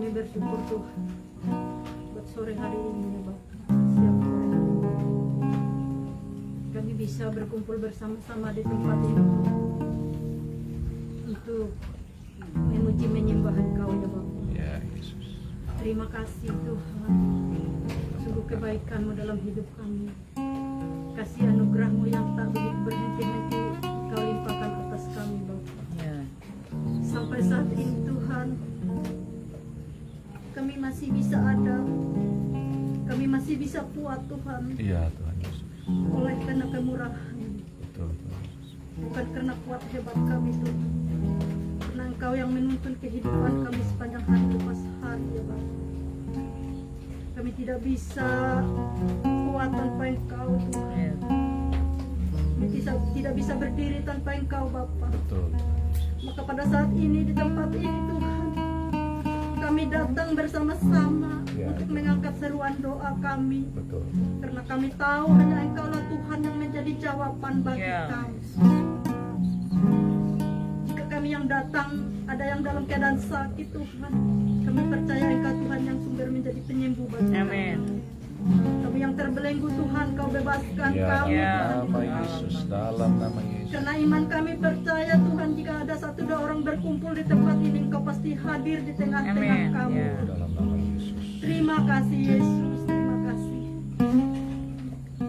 kami bersyukur Tuhan buat sore hari ini ya Bapak. Siap Tuhan. Kami bisa berkumpul bersama-sama di tempat ini Tuhan, untuk memuji menyembah Engkau ya Bapak. Ya Yesus. Terima kasih Tuhan, sungguh kebaikan-Mu dalam hidup kami. Kasih anugerah-Mu yang tak begitu berhenti-henti Kau limpahkan atas kami Bapak. Ya. Sampai saat ini Tuhan, kami masih bisa ada, kami masih bisa kuat Tuhan, Iya Tuhan Yesus. oleh karena kemurahan, Betul Tuhan Yesus. bukan karena kuat hebat kami Tuhan. Karena Engkau yang menuntun kehidupan kami sepanjang hari lepas hari ya Bapak. Kami tidak bisa kuat tanpa Engkau Tuhan. Ya. Kami tidak bisa berdiri tanpa Engkau Bapak. Betul. Maka pada saat ini di tempat ini Tuhan, kami datang bersama-sama Ya. untuk mengangkat seruan doa kami. Betul. Karena kami tahu hanya Engkaulah Tuhan yang menjadi jawaban bagi Ya. kami. Jika kami yang datang ada yang dalam keadaan sakit Tuhan, kami percaya Engkau Tuhan yang sumber menjadi penyembuh bagi kami. Amin. Kami yang terbelenggu Tuhan, Kau bebaskan Ya, kami Ya. Tuhan, di nama tempat Yesus, ini. dalam nama Yesus. Karena iman kami percaya Tuhan, jika ada 1-2 orang berkumpul di tempat ini, Engkau pasti hadir di tengah-tengah Amin. kami. Ya. Dalam nama Yesus. Terima kasih Yesus, terima kasih.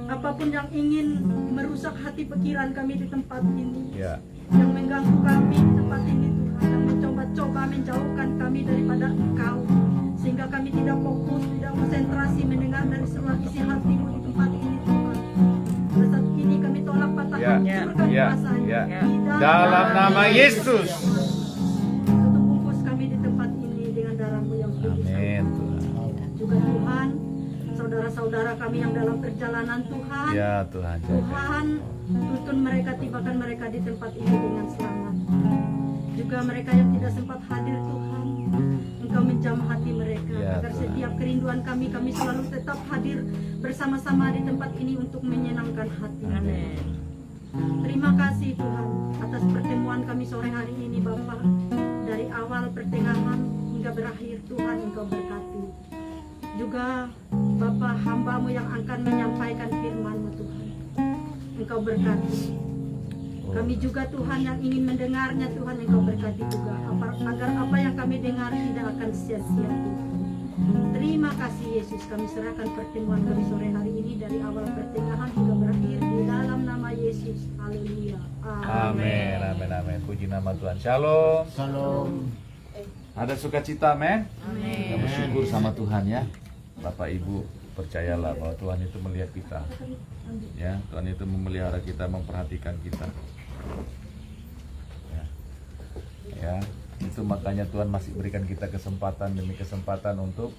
Apapun yang ingin merusak hati pikiran kami di tempat ini, Ya. yang mengganggu kami di tempat ini Tuhan, yang mencoba-coba menjauhkan kami daripada Engkau, sehingga kami tidak fokus, tidak konsentrasi mendengar dari seluruh isi hati-Mu di tempat ini Tuhan. Pada saat ini kami tolak patah Ya. hancurkan Ya. kuasanya. Ya. Di Dalam nama Yesus. Tutup bungkus kami di tempat ini dengan darah-Mu yang kudus. Amin Tuhan. Juga Tuhan, saudara-saudara kami yang dalam perjalanan Tuhan, Ya Tuhan. Tuhan, tuntun mereka, tibakan mereka di tempat ini dengan selamat. Juga mereka yang tidak sempat hadir Tuhan, Engkau menjamah hati mereka, Ya, agar Tuhan. setiap kerinduan kami selalu tetap hadir bersama-sama di tempat ini untuk menyenangkan hati mereka. Amin. Terima kasih Tuhan atas pertemuan kami sore hari ini Bapak. Dari awal pertengahan hingga berakhir Tuhan Engkau berkati. Juga Bapak hamba-Mu yang akan menyampaikan firman-Mu Tuhan, Engkau berkati. Kami juga Tuhan yang ingin mendengarnya Tuhan, Engkau berkati juga, agar apa yang kami dengar tidak akan sia-sia Tuhan. Terima kasih Yesus, kami serahkan pertemuan kami sore hari ini dari awal pertengahan hingga berakhir di dalam nama Yesus. Haleluya. Amin. Amin. Amin. Puji nama Tuhan. Shalom. Salam. Ada sukacita, men? Amin. Kita bersyukur sama Tuhan ya. Bapak Ibu, percayalah bahwa Tuhan itu melihat kita. Ya, Tuhan itu memelihara kita, memperhatikan kita. Ya. Ya, itu makanya Tuhan masih berikan kita kesempatan demi kesempatan untuk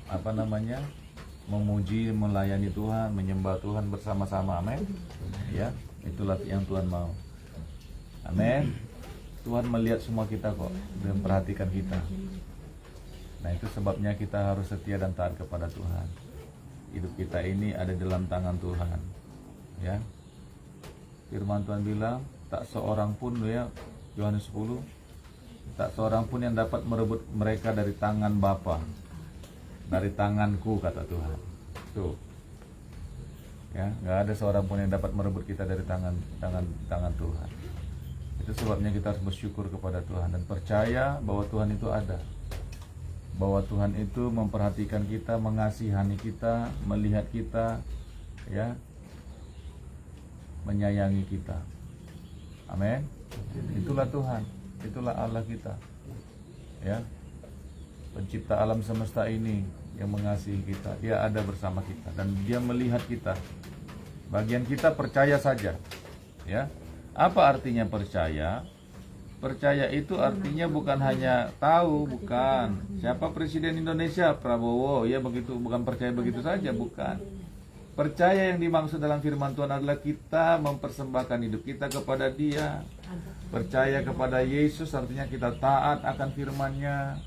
memuji, melayani Tuhan, menyembah Tuhan bersama-sama. Amin. Ya, itulah yang Tuhan mau. Amin. Tuhan melihat semua kita kok dan memperhatikan kita. Nah, itu sebabnya kita harus setia dan taat kepada Tuhan. Hidup kita ini ada dalam tangan Tuhan. Ya. Firman Tuhan bilang, tak seorang pun, ya, Yohanes 10, tak seorang pun yang dapat merebut mereka dari tangan Bapa, dari tanganku, kata Tuhan. Tuh. Ya, nggak ada seorang pun yang dapat merebut kita dari tangan Tuhan. Itu sebabnya kita harus bersyukur kepada Tuhan dan percaya bahwa Tuhan itu ada. Bahwa Tuhan itu memperhatikan kita, mengasihani kita, melihat kita, ya, menyayangi kita. Amin. Itulah Tuhan, itulah Allah kita. Ya. Pencipta alam semesta ini yang mengasihi kita, Dia ada bersama kita dan Dia melihat kita. Bagian kita percaya saja. Ya. Apa artinya percaya? Percaya itu artinya bukan hanya tahu, bukan. Siapa Presiden Indonesia? Prabowo. Ya begitu, bukan percaya begitu saja, bukan. Percaya yang dimaksud dalam firman Tuhan adalah kita mempersembahkan hidup kita kepada Dia. Percaya kepada Yesus artinya kita taat akan firman-Nya.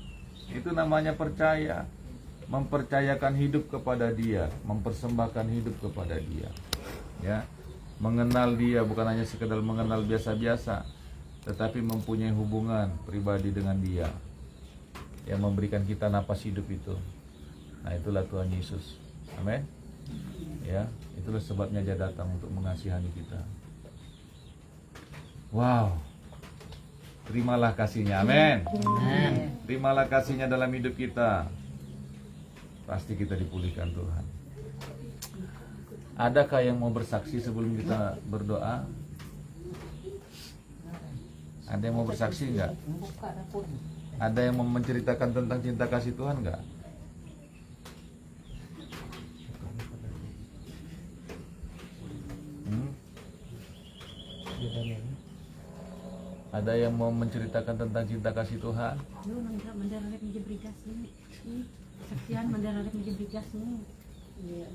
Itu namanya percaya. Mempercayakan hidup kepada Dia, mempersembahkan hidup kepada Dia. Ya. Mengenal Dia bukan hanya sekedar mengenal biasa-biasa, tetapi mempunyai hubungan pribadi dengan Dia. yang memberikan kita napas hidup itu. Nah, itulah Tuhan Yesus. Amin. Ya, itulah sebabnya Dia datang untuk mengasihani kita. Wow. Terimalah kasih-Nya. Amin. Terimalah kasih-Nya dalam hidup kita. Pasti kita dipulihkan Tuhan. Adakah yang mau bersaksi sebelum kita berdoa? Ada yang mau bersaksi enggak? Ada yang mau menceritakan tentang cinta kasih Tuhan enggak? Ada yang mau menceritakan tentang cinta kasih Tuhan? Yo, mendarat menjebrikas nih. Saksian mendarat menjebrikas nih. Iya.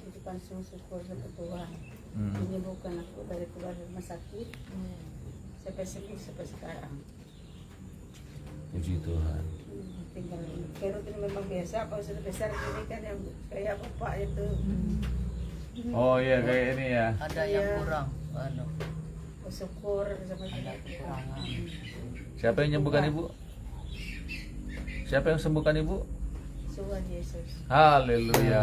Itu kan syukur sama Tuhan. Menyembuhkan aku dari keluar rumah sakit. Sampai sembuh sampai sekarang. Puji Tuhan. Tinggal Kero itu memang biasa, kalau sudah besar ini kan yang kayak bapak itu. Oh iya, kayak ini ya. Ada yang kurang, Bersyukur sama ada kita. kekurangan. Siapa yang menyembuhkan Ibu? Siapa yang sembuhkan Ibu? Tuhan Yesus. Haleluya.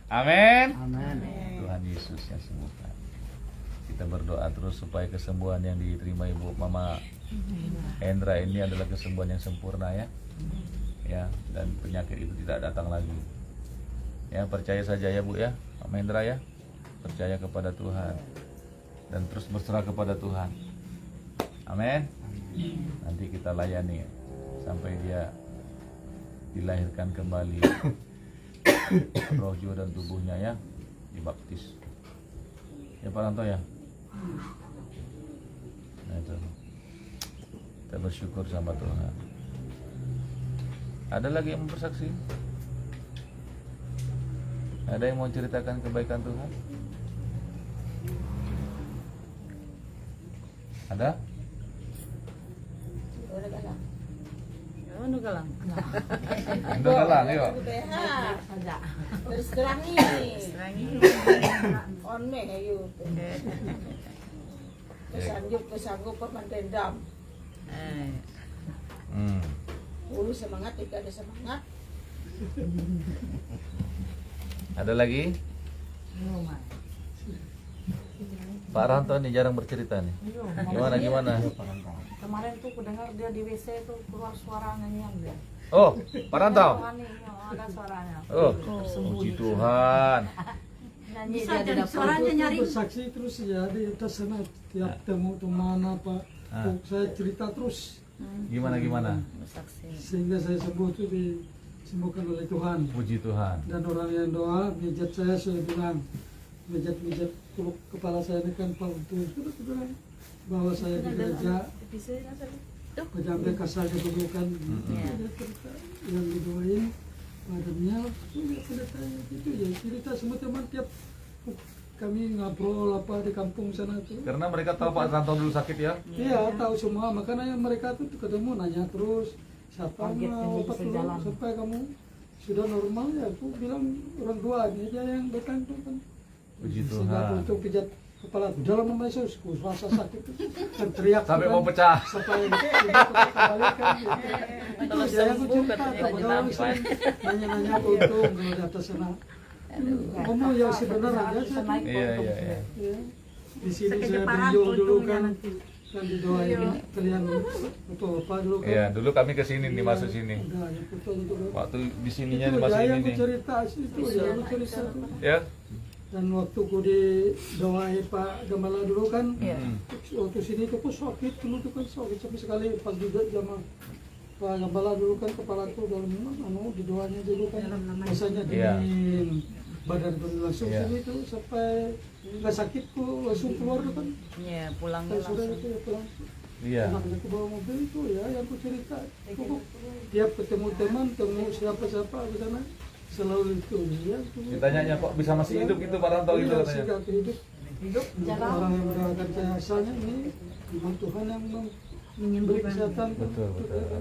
Amin. Amin. Tuhan Yesus yang sembuhkan. Kita berdoa terus supaya kesembuhan yang diterima Ibu Mama Endra ini adalah kesembuhan yang sempurna ya. Ya, dan penyakit itu tidak datang lagi. Ya, percaya saja ya Bu ya, Mama Endra ya. Percaya kepada Tuhan dan terus berserah kepada Tuhan. Amin. Nanti kita layani sampai dia dilahirkan kembali roh, jiwa dan tubuhnya ya, dibaptis. Ya Pak Ranto ya. Nah itu. Kita bersyukur sama Tuhan. Ada lagi yang mau bersaksi? Ada yang mau ceritakan kebaikan Tuhan? Ada? Udah kalah. Ano ka lang? Ando na lang, yuk. Ada. Terus terang ini. One ayo. Kesanggup pemandendam. Ulu semangat, tidak ada semangat. Ada lagi? Pak Ranto nih jarang bercerita nih. Gimana? Kemarin tuh aku dengar dia di WC tuh keluar suara nyanyian dia. Oh, Pak Ranto. Ada suaranya. Oh, puji Tuhan. Nyanyi Bisa dia di jadi dapur. suaranya nyari. Bersaksi terus ya di atas sana tiap temu teman apa saya cerita terus Gimana? Saksi. sehingga saya sembuh tuh disembuhkan oleh Tuhan. Puji Tuhan. Dan orang yang doa mijat saya bilang mijat peluk kepala saya ini kan Pak itu sudah bilang bahwa saya di gereja sampai kasarnya pelukan yang didoain badannya sudah tanya gitu ya cerita semua teman tiap kami ngobrol apa di kampung sana tuh. Karena mereka tahu Pak Ranto dulu sakit ya. Iya tahu semua makanya mereka tuh ketemu nanya terus siapa Target yang obat bisa dulu jalan. sampai kamu sudah normal ya aku bilang orang tua ini aja yang datang tuh kan. Puji Sehingga Tuhan. untuk pijat kepala tuh dalam nama Yesus ku rasa sakit tuh dan teriak Sampai tuh mau kan, pecah. supaya tidak kembalikan gitu. Itu Kalau dia yang sembuh, cerita katanya kebetulan tampan. saya nanya-nanya untung kalau di atas sana ngomong yang sebenarnya aja Bisa saya naik Iya. ya. Di sini saya Sekejeparan benjol dulu untungnya kan nanti. kan didoain kalian betul apa dulu kan. Iya, dulu kami ke sini nih, masuk sini. Udah ya betul itu kan. Waktu di sininya Itu masuk ya ini yang ku nih. cerita itu ya aku cerita tuh. Ya. Dan waktu ku didoain Pak Gembala dulu kan waktu sini tuh ku sakit dulu tuh kan sakit sampai sekali pas duduk sama Pak Gembala dulu kan kepala tuh dalam didoanya dulu kan rasanya Iya. dingin badan pun langsung Iya. sini tuh sampai nggak sakit ku langsung keluar tuh kan Iya, pulang dan sudah langsung. itu ya pulang Iya. anaknya ke bawa mobil itu ya yang ku cerita Ku tiap ketemu teman ketemu siapa-siapa di sana selalu itu ya tuh. Ditanyanya kok bisa masih hidup gitu Pak Ranto gitu Iya, katanya. sehingga hidup jalan. orang yang mendoakan saya asalnya ini memang Tuhan yang memberi Menyembuhkan. kesehatan Betul.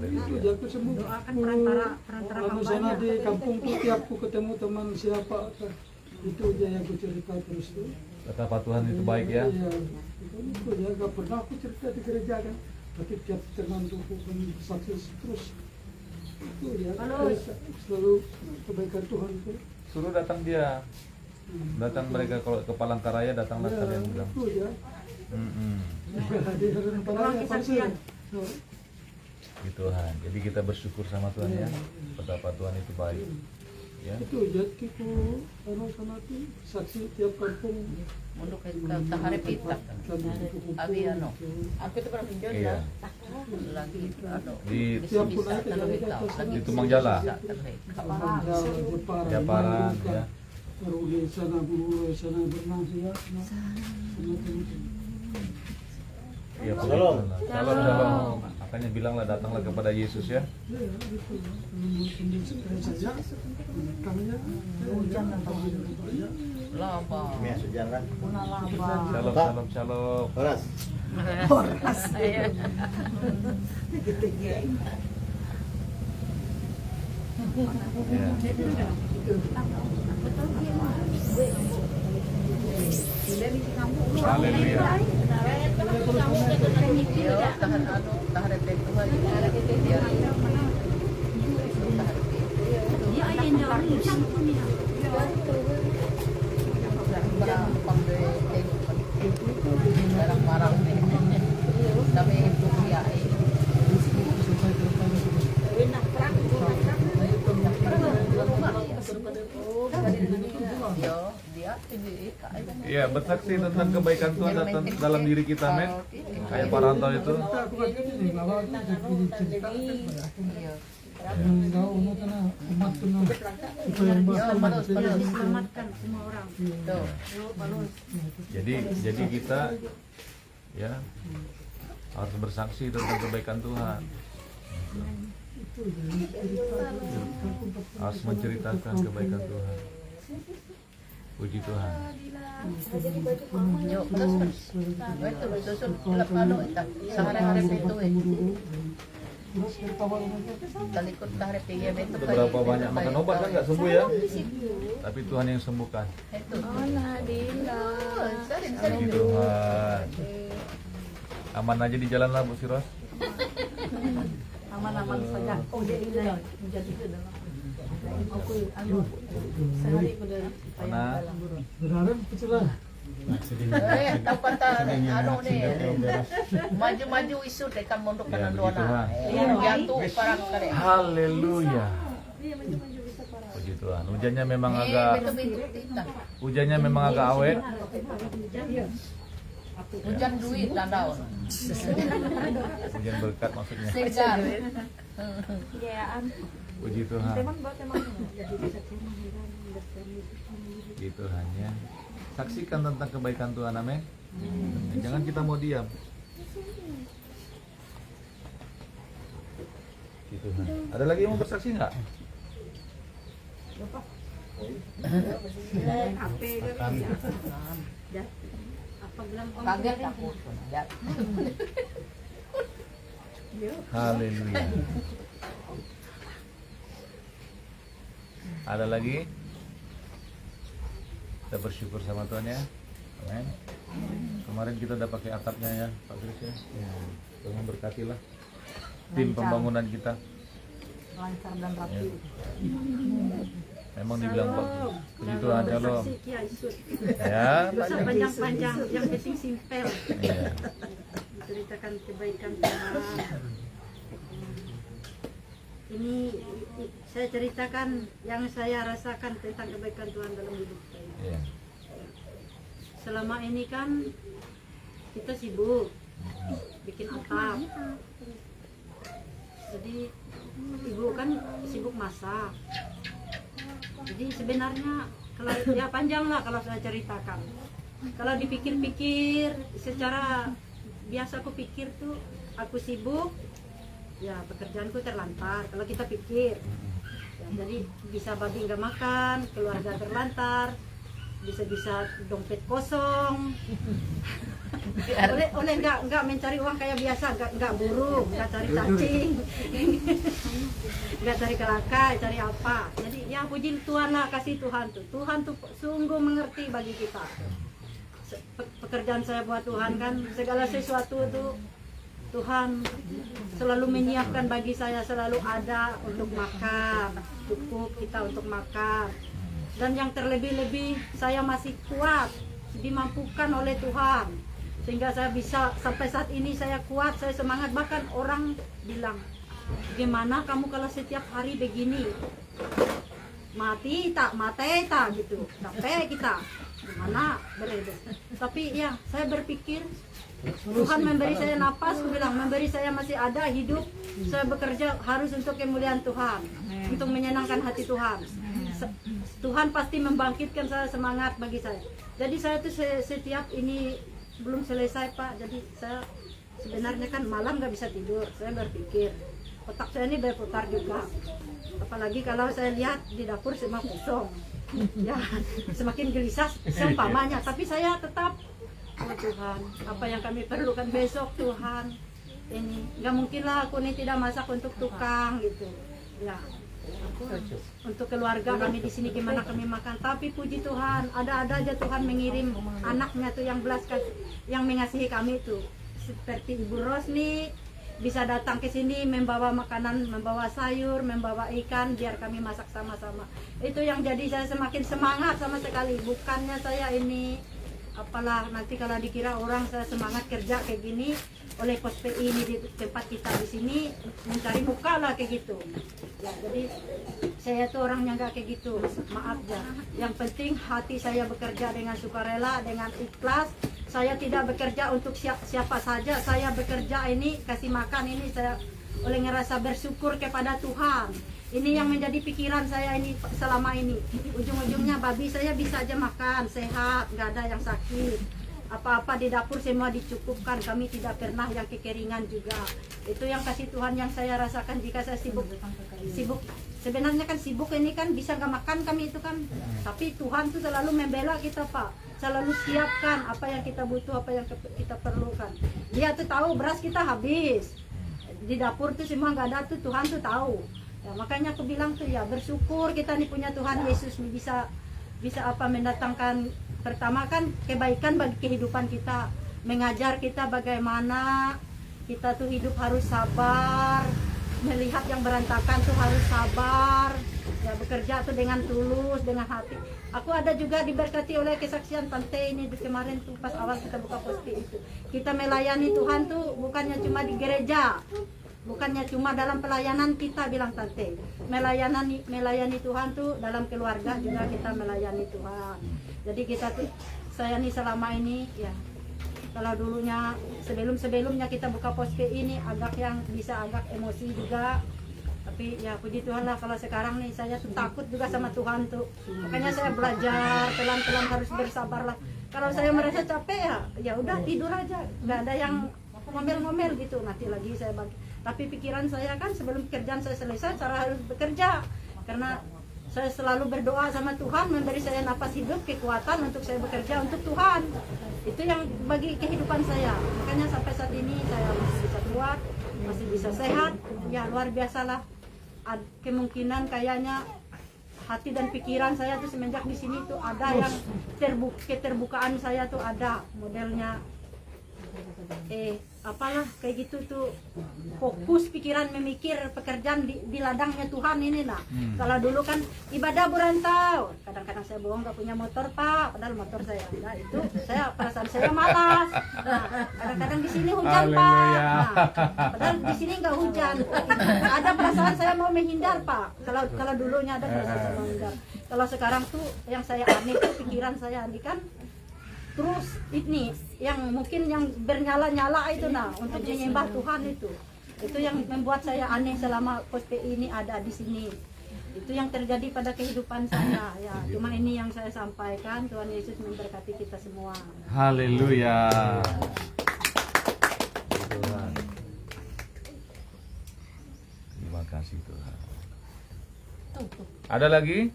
itu jatuh sembuh Doakan perantara kalau sana hambanya. di kampung tuh tiap ku ketemu teman siapa itu aja yang ku cerita terus tuh Betapa Tuhan itu baik ya. iya itu ya gak pernah aku cerita di gereja kan Tapi tiap teman tuh kan bersaksi terus itu ya Bagus. selalu kebaikan Tuhan itu. Suruh datang dia. Datang mereka kalau ke Palangkaraya datanglah Ya, kalian bilang. itu ya. Mm-mm. Di dalam Ruang kesaksian. Gitu Tuhan. Jadi kita bersyukur sama Tuhan ya. Betapa Tuhan itu baik. Ya. Itu jadi ku sama tuh saksi tiap kampung Munduk ke tahari pita. kami itu kumpul. Abi ano. Gitu. Aku itu pernah pinjol Iya. ya. Lagi ano. Di Tiap Bisa bulan kalau kita ikaw. Lagi Di Tumangjala. bisa tapi Japaran, Japaran ya. Baru di sana buru sana berenang ya. Iya, Shalom. Shalom, shalom. Makanya bilanglah datanglah kepada Yesus ya. Ya, gitu ya. Kalau saja, kaminya hujan dan banyak. laba. Una laba. Shalom, shalom, shalom. Horas. Ayan. Ya. Haleluya. Yo, tahan ano, tahan repek Tuhan. Dia Dia ayun daw yang punya. barang pamde barang-barang dami itu ya. Yo, dia ini Iya, bersaksi tentang kebaikan Tuhan dalam diri kita, men. Kayak Pak Ranto itu. Kita aku kan ini bahwa itu jadi cerita Iya. yang tahu karena umat kena supaya Panos, panos. Diselamatkan semua orang. Tuh. Jadi kita ya harus bersaksi tentang kebaikan Tuhan. Harus menceritakan kebaikan Tuhan. Puji Tuhan. Yo, terus itu susun ano ita. Sehari-hari itu terus ketawa talikod tahari piye itu. Sudah berapa banyak makan obat kan nggak sembuh ya? Tapi Tuhan yang sembuhkan. Itu. Puji Tuhan. Aman aja di jalan lah Bu Siros. Aman-aman saja. Oh, dia ini menjadi itu dalam. Aku sehari pada Mana? benaran pecah Dapat ano nih. Maju-maju isu tekan mondok Ya, kanan puji dona. Tuhan. Jatuh parang kare. Haleluya. Puji Tuhan. Hujannya memang agak hujannya memang agak awet. Hujan duit dandaun. Hujan berkat maksudnya. Segar. Puji Tuhan. Puji Tuhan ya. Saksikan tentang kebaikan Tuhan, amin. Jangan kita mau diam. Puji Tuhan. Ada lagi yang mau bersaksi nggak? Apa bilang Kaget aku. Haleluya. Ada lagi? Kita bersyukur sama Tuhan ya. Amin. Kemarin kita udah pakai atapnya ya, Pak Kris ya. Tuhan berkatilah tim pembangunan kita. lancar dan rapi. Ya. Memang dibilang Pak, puji Tuhan, shalom. Saksi Kiai Sud. Ya, Dosa panjang-panjang, yang penting simpel. iya. Menceritakan kebaikan Tuhan. Ini saya ceritakan yang saya rasakan tentang kebaikan Tuhan dalam hidup saya. Iya. Selama ini kan kita sibuk bikin atap. Jadi ibu kan sibuk masak. Jadi sebenarnya kalau ya panjang lah kalau saya ceritakan. Kalau dipikir-pikir secara biasa aku pikir tuh aku sibuk, ya pekerjaanku terlantar. Kalau kita pikir, ya, jadi bisa babi nggak makan, keluarga terlantar, bisa-bisa dompet kosong. oleh nggak mencari uang kayak biasa, nggak buru, nggak cari cacing, nggak cari kelakar, cari apa. Jadi ya puji Tuhan lah, kasih Tuhan tuh sungguh mengerti bagi kita. Pekerjaan saya buat Tuhan kan segala sesuatu tuh Tuhan selalu menyiapkan bagi saya, selalu ada untuk makan, cukup kita untuk makan. Dan yang terlebih-lebih saya masih kuat, dimampukan oleh Tuhan. Sehingga saya bisa sampai saat ini saya kuat, saya semangat. Bahkan orang bilang, gimana kamu kalau setiap hari begini? Mati tak gitu, capek kita. Gimana beres. Tapi ya saya berpikir Tuhan memberi saya napas, aku bilang memberi saya masih ada hidup, saya bekerja harus untuk kemuliaan Tuhan, untuk menyenangkan hati Tuhan. Tuhan pasti membangkitkan saya semangat bagi saya. Jadi saya tuh setiap ini belum selesai Pak, jadi saya sebenarnya kan malam nggak bisa tidur. Saya berpikir otak saya ini berputar juga, apalagi kalau saya lihat di dapur semua kosong, ya semakin gelisah seumpamanya. Tapi saya tetap, oh Tuhan, apa yang kami perlukan besok Tuhan, ini nggak mungkin lah aku ini tidak masak untuk tukang gitu, ya. Untuk keluarga kami di sini gimana kami makan. Tapi puji Tuhan, ada aja Tuhan mengirim anaknya tuh yang belas kasih, yang mengasihi kami tuh, seperti Ibu Rosni bisa datang ke sini membawa makanan, membawa sayur, membawa ikan biar kami masak sama-sama. Itu yang jadi saya semakin semangat sama sekali. Bukannya saya ini apalah nanti kalau dikira orang saya semangat kerja kayak gini oleh pos PI ini di tempat kita di sini mencari muka lah kayak gitu. Ya, jadi saya tuh orangnya nggak kayak gitu, maaf ya. Yang penting hati saya bekerja dengan sukarela, dengan ikhlas. Saya tidak bekerja untuk siapa saja. Saya bekerja ini kasih makan ini saya oleh ngerasa bersyukur kepada Tuhan. Ini yang menjadi pikiran saya ini selama ini. Ujung-ujungnya babi saya bisa aja makan sehat, nggak ada yang sakit. Apa-apa di dapur semua dicukupkan. Kami tidak pernah yang kekeringan juga. Itu yang kasih Tuhan yang saya rasakan jika saya sibuk. Sebenarnya kan sibuk ini kan bisa nggak makan kami itu kan. Tapi Tuhan tuh selalu membela kita Pak. Selalu siapkan apa yang kita butuh, apa yang kita perlukan. Dia tuh tahu beras kita habis. Di dapur tuh semua nggak ada tuh, Tuhan tuh tahu. Ya, makanya aku bilang tuh ya bersyukur kita nih punya Tuhan Yesus nih bisa apa mendatangkan pertama kan kebaikan bagi kehidupan kita, mengajar kita bagaimana kita tuh hidup harus sabar, melihat yang berantakan tuh harus sabar, ya bekerja tuh dengan tulus, dengan hati. Aku ada juga diberkati oleh kesaksian Tante ini di kemarin tuh pas awal kita buka posti itu. Kita melayani Tuhan tuh bukannya cuma di gereja, bukannya cuma dalam pelayanan kita bilang Tante. Melayani Tuhan tuh dalam keluarga juga kita melayani Tuhan. Jadi kita tuh saya nih selama ini ya kalau dulunya sebelumnya kita buka poski ini agak emosi juga. Tapi ya puji Tuhan lah kalau sekarang nih saya tuh takut juga sama Tuhan tuh. Makanya saya belajar pelan-pelan harus bersabar lah. Kalau saya merasa capek ya udah tidur aja. Nggak ada yang ngomel-ngomel gitu. Nanti lagi saya bagi. Tapi pikiran saya kan sebelum pekerjaan saya selesai saya harus bekerja. Karena saya selalu berdoa sama Tuhan memberi saya napas hidup, kekuatan untuk saya bekerja untuk Tuhan. Itu yang bagi kehidupan saya. Makanya sampai saat ini saya masih bisa keluar, masih bisa sehat. Ya luar biasa lah. Kemungkinan kayaknya hati dan pikiran saya tuh semenjak di sini tuh ada yang keterbukaan saya tuh ada modelnya apalah kayak gitu tuh fokus pikiran memikir pekerjaan di ladangnya Tuhan ini nah. Kalau dulu kan ibadah berantau, kadang-kadang saya bohong nggak punya motor Pak, padahal motor saya ada itu saya perasaan saya malas. Nah, kadang-kadang di sini hujan Pak, nah, padahal di sini nggak hujan. Ada perasaan saya mau menghindar Pak. Kalau dulunya ada perasaan saya mau menghindar. Kalau sekarang tuh yang saya aneh tuh pikiran saya ini kan terus ini yang mungkin yang bernyala-nyala itu nah untuk menyembah Tuhan itu yang membuat saya aneh selama poste ini ada di sini. Itu yang terjadi pada kehidupan saya ya. Cuma ini yang saya sampaikan. Tuhan Yesus memberkati kita semua. Haleluya. Tuhan. Terima kasih Tuhan. Ada lagi?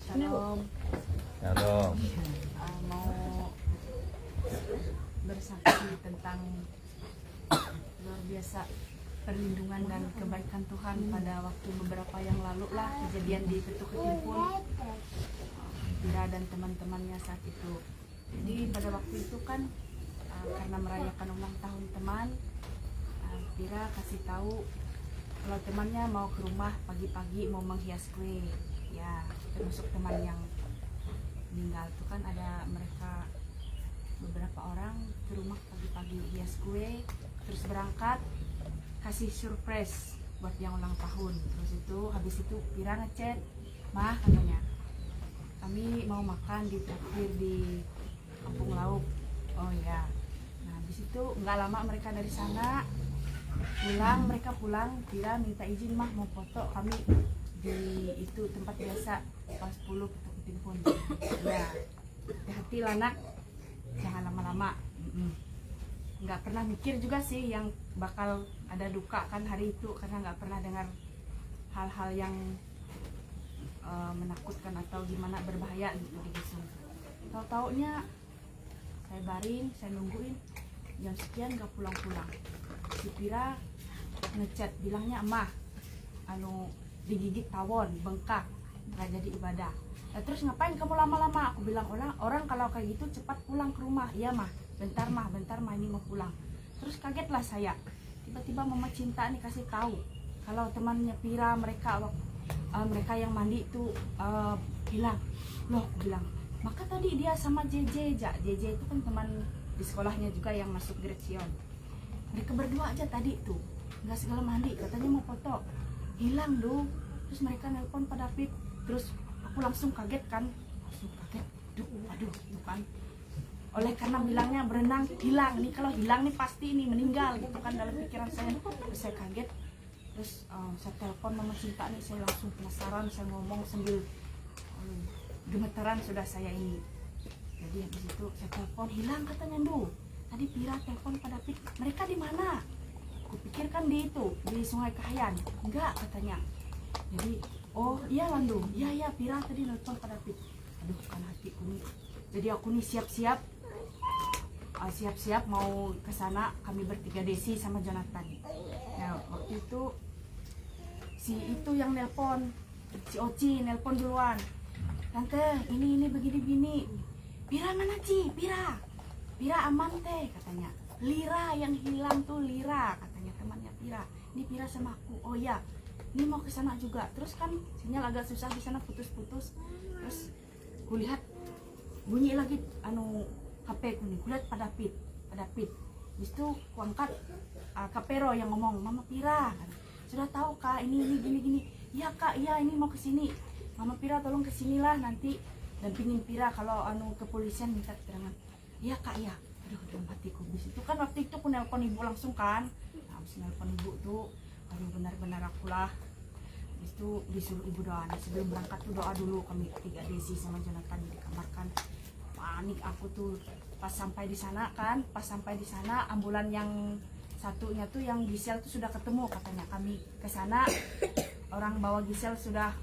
Shalom. Shalom. Mau bersaksi tentang luar biasa perlindungan dan kebaikan Tuhan pada waktu beberapa yang lalu lah kejadian di Petuk Ketimpul Ira dan teman-temannya saat itu. Jadi pada waktu itu kan karena merayakan ulang tahun teman Pira kasih tahu kalau temannya mau ke rumah pagi-pagi mau menghias kue. Ya, termasuk teman yang meninggal tuh kan ada mereka beberapa orang ke rumah pagi-pagi hias kue, terus berangkat kasih surprise buat yang ulang tahun. Terus itu habis itu Pira ngechat, "Mah," katanya, "kami mau makan di traktir di Kampung Lauk." Oh ya. Nah, habis itu nggak lama mereka dari sana mereka pulang, Pira minta izin, "Mah mau foto kami di itu tempat biasa pas 10 foto pun." Ya, hati-hati lah nak, jangan lama-lama. Nggak pernah mikir juga sih yang bakal ada duka kan hari itu, karena nggak pernah dengar hal-hal yang menakutkan atau gimana berbahaya gitu di Bisung. Tahu-taunya saya baring, saya nungguin jam sekian nggak pulang-pulang. Si Pira ngechat bilangnya, "Mah, digigit tawon, bengkak, nggak jadi ibadah." Nah, terus ngapain kamu lama-lama? Aku bilang, orang kalau kayak gitu cepat pulang ke rumah. "Iya mah, bentar mah ini mau pulang." Terus kagetlah saya. Tiba-tiba Mama Cinta nih kasih tahu kalau temannya Pira mereka yang mandi itu bilang, "Loh," aku bilang, "maka tadi dia sama JJ itu kan teman di sekolahnya juga yang masuk direksion. Mereka berdua aja tadi tuh nggak segala mandi, katanya mau foto, hilang dong." Terus mereka nelpon Pak David. Terus aku langsung kaget. Aduh itu kan, oleh karena bilangnya berenang hilang nih, kalau hilang nih pasti ini meninggal gitu kan dalam pikiran saya. Terus saya kaget. Terus saya telepon Mama Cinta nih, saya langsung penasaran, saya ngomong sambil gemetaran sudah saya ini. Jadi habis itu saya telepon, "Hilang katanya Ndu. Tadi Pira telepon Pak David, mereka di mana?" Aku pikir kan di Sungai Kahayan. "Enggak," katanya. Jadi, "Oh iya Landu, iya Pira tadi nelpon Pak David." Aduh kan hatiku nih. Jadi aku nih siap-siap mau ke sana, kami bertiga, Desi sama Jonathan. Nah, waktu itu si itu yang nelpon, si Oci nelpon duluan. "Tante, ini begini. Pira mana Ci? Pira aman teh," katanya. "Lira yang hilang tuh, Lira," katanya temannya Pira. "Ini Pira sama aku." "Oh ya, ini mau ke sana juga." Terus kan sinyal agak susah di sana, putus-putus. Terus kulihat bunyi lagi HP ku nih, kulihat Pak David. Habis itu kuangkat Kapero yang ngomong, "Mama Pira, sudah tahu Kak, ini gini." "Iya Kak, iya ini mau ke sini. Mama Pira tolong kesinilah nanti dampingin Pira kalau kepolisian minta keterangan." "Iya Kak, iya." Aduh dalam hatiku. Habis itu kan waktu itu aku nelpon ibu langsung kan. Nah, habis nelpon ibu tuh, aduh benar-benar akulah. Habis itu disuruh ibu doa. Nah, sebelum berangkat tuh doa dulu kami tiga, Desi sama Jonathan di kamar kan. Panik aku tuh pas sampai di sana ambulan yang satunya tuh yang Gisel tuh sudah ketemu, katanya. Kami ke sana, orang bawa Gisel sudah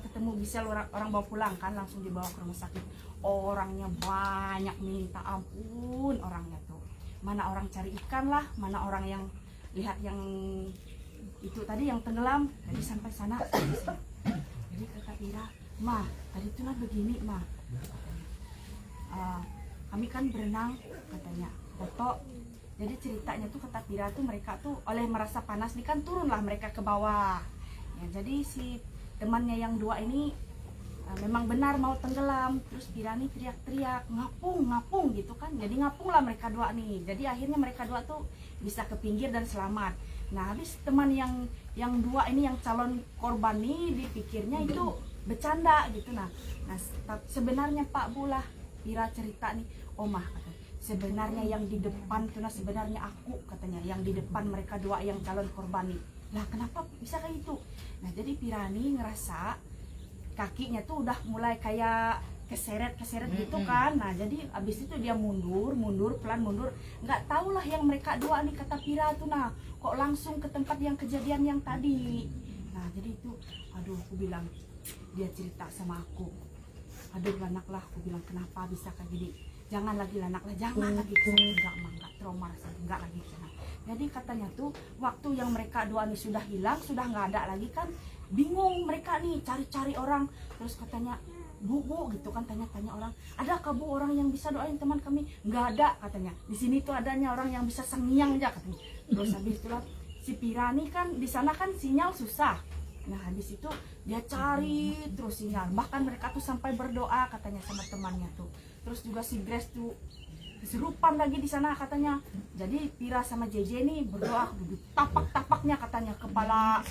ketemu Gisel, orang bawa pulang kan, langsung dibawa ke rumah sakit. Orangnya banyak, minta ampun orangnya tuh. Mana orang cari ikan lah, mana orang yang lihat yang itu tadi yang tenggelam. Jadi sampai sana. Jadi kata Pira, "Mah, tadi tuh lah begini Mah. Kami kan berenang," katanya, "foto." Jadi ceritanya tuh kata Pira tuh mereka tuh oleh merasa panas nih kan turunlah mereka ke bawah. Ya, jadi si temannya yang dua ini memang benar mau tenggelam. Terus Pira nih teriak-teriak, ngapung gitu kan. Jadi ngapung lah mereka dua nih. Jadi akhirnya mereka dua tuh bisa ke pinggir dan selamat. Nah, habis teman yang dua ini yang calon korban nih dipikirnya itu bercanda gitu. Nah sebenarnya Pak Bulah Pira cerita nih, "Omah," katanya, "sebenarnya yang di depan tuh sebenarnya aku," katanya, "yang di depan mereka dua yang calon korban nih." Lah kenapa bisa kayak gitu? Nah, jadi Pira nih ngerasa kakinya tuh udah mulai kayak keseret gitu kan. Nah, jadi abis itu dia mundur, pelan mundur. Nggak tahu lah yang mereka dua nih, kata Pira tuh, nah kok langsung ke tempat yang kejadian yang tadi. Nah, jadi itu, aduh aku bilang, dia cerita sama aku, "Aduh lanak lah," aku bilang, "kenapa bisa kayak gini? Jangan lagi lanak lah, jangan lagi kesana." Enggak trauma rasanya, enggak lagi kesana. Jadi katanya tuh waktu yang mereka dua nih sudah hilang, sudah nggak ada lagi kan, bingung mereka nih cari-cari orang. Terus katanya, Bu gitu kan, tanya-tanya orang, "Adakah Bu orang yang bisa doain teman kami?" "Nggak ada," katanya. "Di sini tuh adanya orang yang bisa sengiang aja," katanya. Terus habis itulah si Pira nih kan di sana kan sinyal susah. Nah habis itu dia cari terus sinyal. Bahkan mereka tuh sampai berdoa katanya sama temannya tuh. Terus juga si Grace tuh kesurupan lagi di sana katanya. Jadi Pira sama JJ nih berdoa, tapak-tapaknya katanya kepala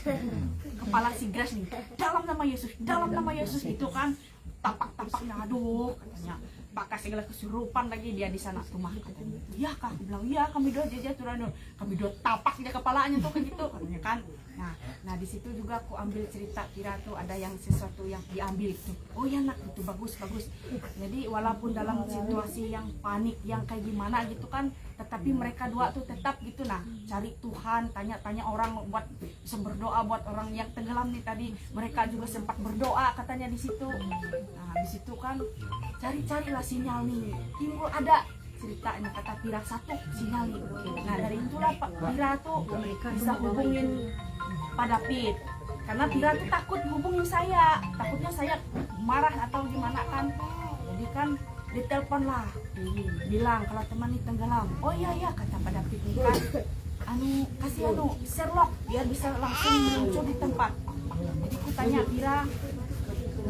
si Grace nih. Dalam nama Yesus gitu kan. Tapak-tapaknya, aduh katanya. Pakai segala kesurupan lagi dia di sana rumah katanya. Iya kak, aku bilang iya kami doa JJ tuh kami doa tapak dia kepalanya tuh kayak gitu katanya kan. Nah di situ juga aku ambil cerita Pira tuh ada yang sesuatu yang diambil itu. Oh ya nak itu bagus. Jadi walaupun dalam situasi yang panik yang kayak gimana gitu kan, tetapi mereka dua tuh tetap gitu nah cari Tuhan, tanya orang buat bisa berdoa buat orang yang tenggelam nih tadi. Mereka juga sempat berdoa katanya di situ. Nah di situ kan carilah sinyal nih, timbul ada ceritanya kata Pira satu sinyal nih. Nah dari itulah Pak Pira tuh bisa hubungin Pak David, karena Pira tuh takut hubungin saya, takutnya saya marah atau gimana kan. Jadi kan ditelepon lah, bilang kalau teman ini tenggelam. Oh iya kata Pak David nih kan, kasih Sherlock biar bisa langsung muncul di tempat. Jadi aku tanya Pira,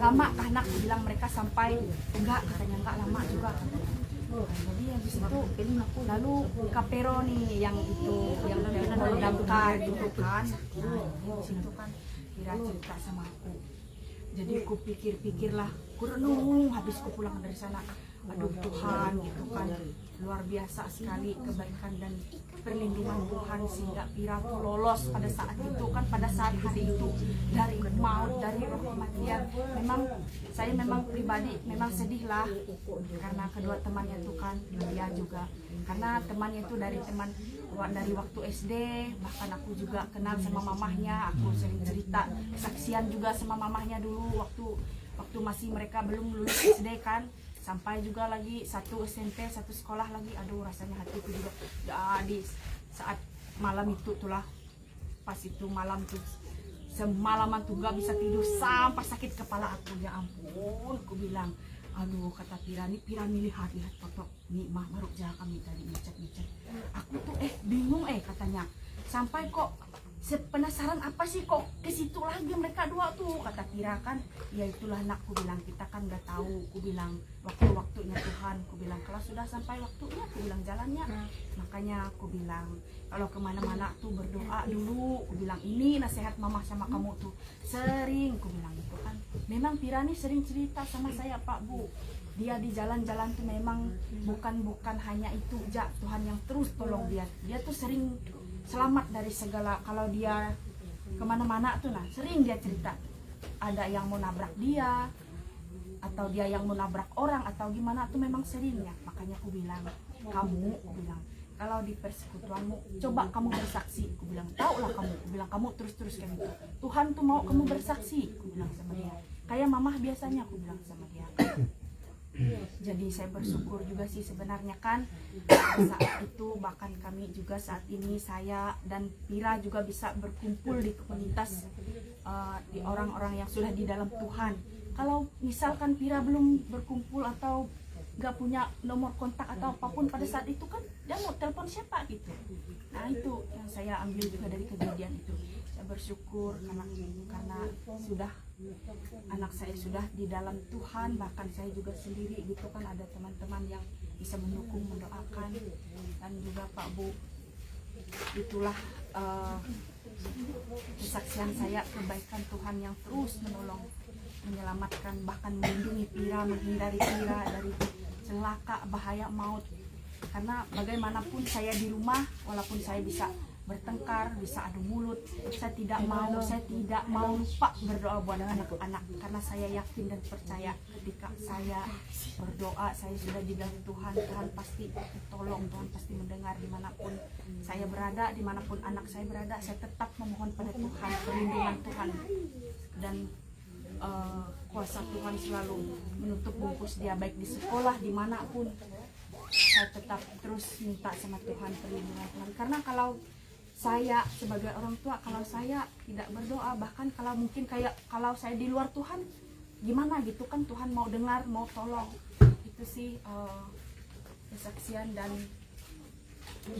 lama kah nak? Bilang mereka sampai enggak, katanya enggak lama juga. Jadi habis itu lalu Kapero nih yang damkar gitu kan. Nah di situ kan Pira cerita sama aku. Jadi aku pikir-pikirlah, aku renung habis aku pulang dari sana. Aduh Tuhan gitu kan, luar biasa sekali kebaikan dan perlindungan Tuhan sehingga Pira tuh lolos pada saat itu kan, pada saat hari itu dari maut, dari roh kematian. Saya memang pribadi memang sedih lah karena kedua temannya itu kan dia juga, karena temannya itu dari waktu SD, bahkan aku juga kenal sama mamahnya, aku sering cerita kesaksian juga sama mamahnya dulu waktu masih mereka belum lulus SD kan. Sampai juga lagi satu SMP, satu sekolah lagi. Aduh rasanya hatiku juga di saat malam itu tuh lah, pas itu malam tuh semalaman tuh gak bisa tidur sampai sakit kepala aku. Ya ampun, aku bilang aduh kata Pira lihat foto nih mah baru jalan kami tadi ngecek. Aku tuh bingung katanya, sampai kok penasaran apa sih kok ke situ lagi mereka dua tuh, kata Pira kan. Ya itulah nak, ku bilang kita kan udah tahu, ku bilang waktunya Tuhan, ku bilang kalau sudah sampai waktunya, ku bilang jalannya. Makanya aku bilang kalau kemana-mana tuh berdoa dulu, ku bilang ini nasihat mama sama kamu tuh sering, ku bilang itu kan. Memang Pira nih sering cerita sama saya Pak Bu, dia di jalan-jalan tuh memang bukan hanya itu aja, Tuhan yang terus tolong dia tuh sering selamat dari segala. Kalau dia kemana-mana tuh nah sering dia cerita ada yang mau nabrak dia atau dia yang mau nabrak orang atau gimana tuh memang sering ya. Makanya aku bilang kalau di persekutuanmu coba kamu bersaksi, aku bilang tau lah kamu, aku bilang kamu terus kayak gitu, Tuhan tuh mau kamu bersaksi, aku bilang sama dia kayak mamah biasanya, aku bilang sama dia. Jadi saya bersyukur juga sih sebenarnya kan saat itu, bahkan kami juga saat ini saya dan Pira juga bisa berkumpul di komunitas di orang-orang yang sudah di dalam Tuhan. Kalau misalkan Pira belum berkumpul atau gak punya nomor kontak atau apapun pada saat itu kan dia mau telepon siapa gitu. Nah itu yang saya ambil juga dari kejadian itu. Saya bersyukur karena sudah anak saya sudah di dalam Tuhan, bahkan saya juga sendiri gitu kan ada teman-teman yang bisa mendukung, mendoakan. Dan juga Pak Bu, itulah kesaksian saya, kebaikan Tuhan yang terus menolong, menyelamatkan, bahkan melindungi Pira, menghindari Pira dari celaka, bahaya maut. Karena bagaimanapun saya di rumah, walaupun saya bisa bertengkar, bisa adu mulut, saya tidak mau lupa berdoa buat anak-anak, karena saya yakin dan percaya ketika saya berdoa, saya sudah di dalam Tuhan, Tuhan pasti tolong, Tuhan pasti mendengar dimanapun saya berada, dimanapun anak saya berada, saya tetap memohon pada Tuhan, perlindungan Tuhan, dan kuasa Tuhan selalu menutup bungkus dia, baik di sekolah, dimanapun. Saya tetap terus minta sama Tuhan perlindungan Tuhan, karena kalau saya sebagai orang tua, kalau saya tidak berdoa, bahkan kalau mungkin kayak kalau saya di luar Tuhan gimana gitu kan, Tuhan mau dengar, mau tolong. Itu sih kesaksian dan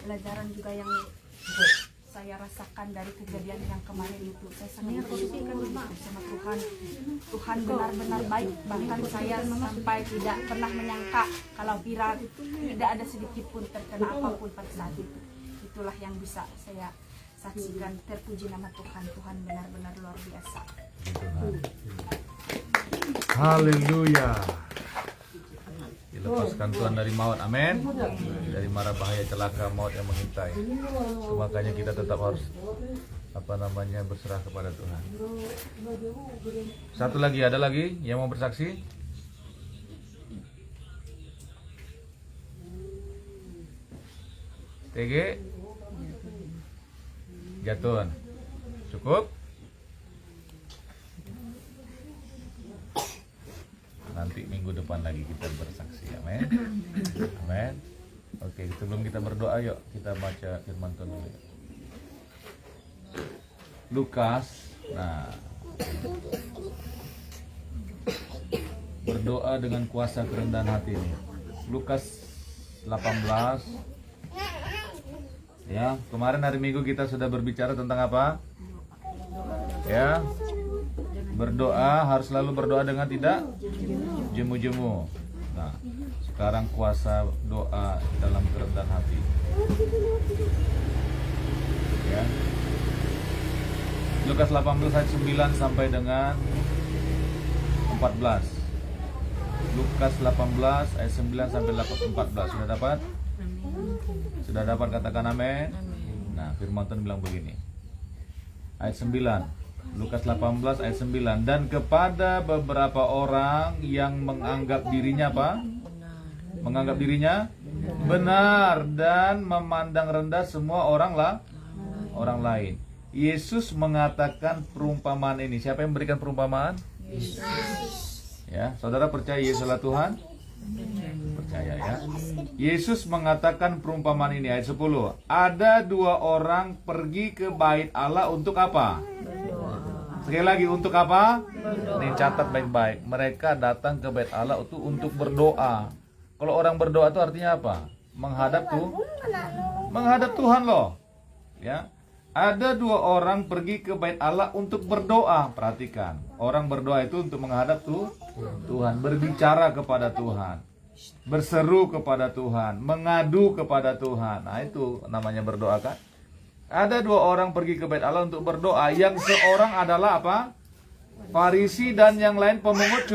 pelajaran juga yang saya rasakan dari kejadian yang kemarin itu. Saya sangat bersyukur sama Tuhan. Tuhan benar-benar baik. Bahkan saya sampai tidak pernah menyangka kalau Vira tidak ada sedikit pun terkena apapun pada saat itu. Itulah yang bisa saya saksikan. Terpuji nama Tuhan. Tuhan benar-benar luar biasa. Haleluya. Dilepaskan Tuhan dari maut, amin. Dari mara bahaya celaka maut yang mengintai. Makanya kita tetap harus berserah kepada Tuhan. Satu lagi, ada lagi yang mau bersaksi? TG Jatun. Cukup? Nanti minggu depan lagi kita bersaksi, amin. Amin. Oke, sebelum kita berdoa, yuk kita baca firman Tuhan dulu. Lukas, berdoa dengan kuasa kerendahan hati ini. Lukas 18. Ya, kemarin hari Minggu kita sudah berbicara tentang apa? Ya, berdoa harus selalu berdoa dengan tidak jemu-jemu. Nah, sekarang kuasa doa dalam kerendahan hati. Ya. Lukas 18 ayat 9 sampai dengan 14. Lukas 18 ayat 9 sampai 14. Sudah dapat? Sudah dapat, katakan amin. Nah, firman Tuhan bilang begini. Ayat 9. Lukas 18 ayat 9. Dan kepada beberapa orang yang menganggap dirinya apa? Menganggap dirinya benar dan memandang rendah semua orang lain. Yesus mengatakan perumpamaan ini. Siapa yang memberikan perumpamaan? Yesus. Ya, saudara percaya Yesus adalah Tuhan? Percaya ya. Yesus mengatakan perumpamaan ini ayat 10. Ada dua orang pergi ke bait Allah untuk apa? Sekali lagi, untuk apa? Ini catat baik-baik. Mereka datang ke bait Allah itu untuk berdoa. Kalau orang berdoa itu artinya apa? Menghadap Tuhan loh. Ya. Ada dua orang pergi ke bait Allah untuk berdoa. Perhatikan, orang berdoa itu untuk menghadap Tuhan, berbicara kepada Tuhan, berseru kepada Tuhan, mengadu kepada Tuhan. Nah, itu namanya berdoa kan? Ada dua orang pergi ke bait Allah untuk berdoa. Yang seorang adalah apa? Farisi dan yang lain pemungut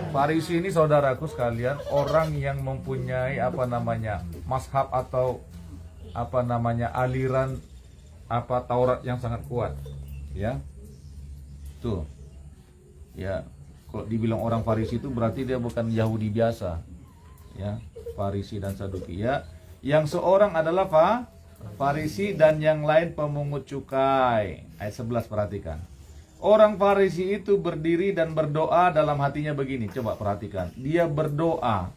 Farisi ini, saudaraku sekalian, orang yang mempunyai mazhab atau aliran Taurat yang sangat kuat. Ya. Tuh. Ya, kalau dibilang orang Farisi itu berarti dia bukan Yahudi biasa. Ya, Farisi dan Saduki ya. Yang seorang adalah Farisi dan yang lain pemungut cukai. Ayat 11 perhatikan. Orang Farisi itu berdiri dan berdoa dalam hatinya begini. Coba perhatikan. Dia berdoa,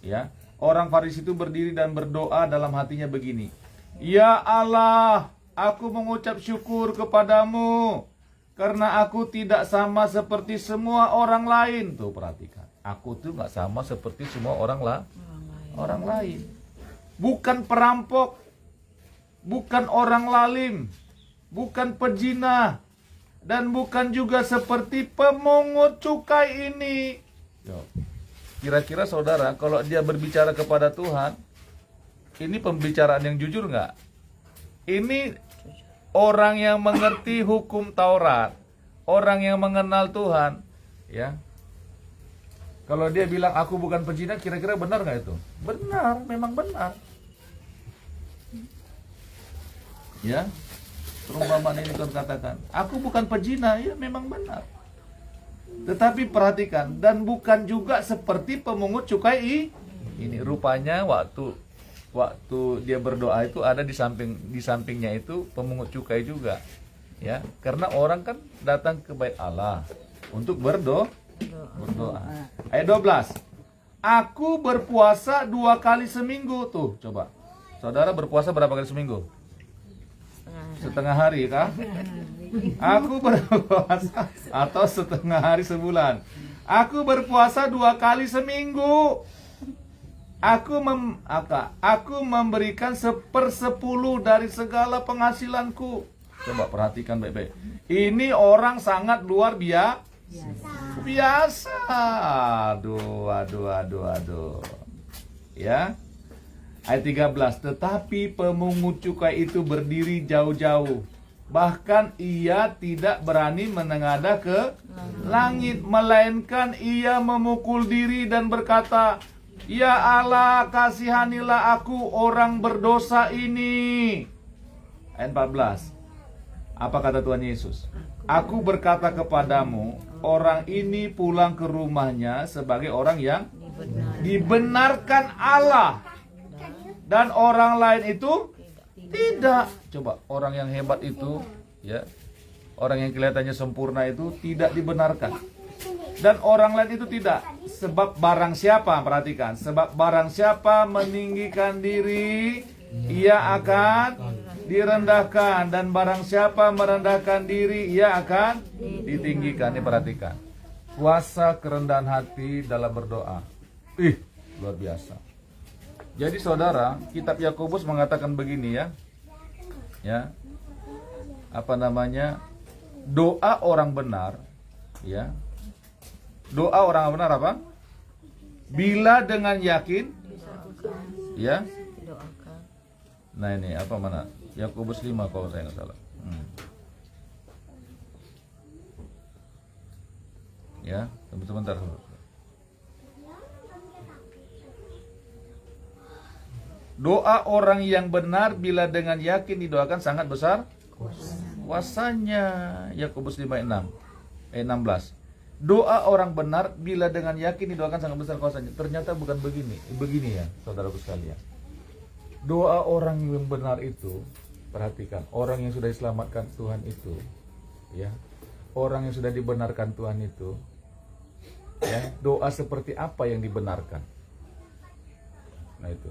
ya. Orang Farisi itu berdiri dan berdoa dalam hatinya begini. Ya Allah, aku mengucap syukur kepadamu karena aku tidak sama seperti semua orang lain. Tuh perhatikan. Aku tuh nggak sama seperti semua orang lain. Bukan perampok, bukan orang lalim, bukan pezina, dan bukan juga seperti pemungut cukai ini. Kira-kira saudara, kalau dia berbicara kepada Tuhan, ini pembicaraan yang jujur nggak? Ini orang yang mengerti hukum Taurat, orang yang mengenal Tuhan, ya. Kalau dia bilang aku bukan pezina, kira-kira benar nggak itu? Benar, memang benar. Ya, perumpamaan ini Tuhan katakan, aku bukan pezina, ya memang benar. Tetapi perhatikan, dan bukan juga seperti pemungut cukai ini. Rupanya waktu dia berdoa itu ada di sampingnya itu pemungut cukai juga, ya. Karena orang kan datang ke bait Allah untuk berdoa. Ayat 12. Aku berpuasa 2 kali seminggu. Tuh, coba. Saudara berpuasa berapa kali seminggu? Setengah hari kah? Aku berpuasa atau setengah hari sebulan. Aku berpuasa 2 kali seminggu. Aku memberikan 1/10 dari segala penghasilanku. Coba perhatikan baik-baik. Ini orang sangat luar biasa. Aduh. Ya. Ayat 13. Tetapi pemungut cukai itu berdiri jauh-jauh. Bahkan ia tidak berani menengadah ke langit, melainkan ia memukul diri dan berkata, "Ya Allah, kasihanilah aku orang berdosa ini." Ayat 14. Apa kata Tuhan Yesus? Aku berkata kepadamu, orang ini pulang ke rumahnya sebagai orang yang dibenarkan Allah, dan orang lain itu tidak. Coba, orang yang hebat itu, ya, orang yang kelihatannya sempurna itu tidak dibenarkan, dan orang lain itu tidak. Sebab barang siapa, perhatikan, sebab barang siapa meninggikan diri, ia akan direndahkan, dan barang siapa merendahkan diri, ia akan ditinggikan. Ini perhatikan, kuasa kerendahan hati dalam berdoa. Luar biasa. Jadi saudara, kitab Yakobus mengatakan begini ya. Ya. Doa orang benar, ya. Doa orang benar apa? Bila dengan yakin, ya. Nah ini apa mana? Yakobus 5 kalau saya nggak salah. Ya, sebentar. Doa orang yang benar bila dengan yakin didoakan sangat besar kuasanya. Yakobus 5:6, 16. Doa orang benar bila dengan yakin didoakan sangat besar kuasanya. Ternyata bukan begini ya, saudaraku sekalian. Doa orang yang benar itu, perhatikan, orang yang sudah diselamatkan Tuhan itu, ya, orang yang sudah dibenarkan Tuhan itu, ya, doa seperti apa yang dibenarkan? Nah itu.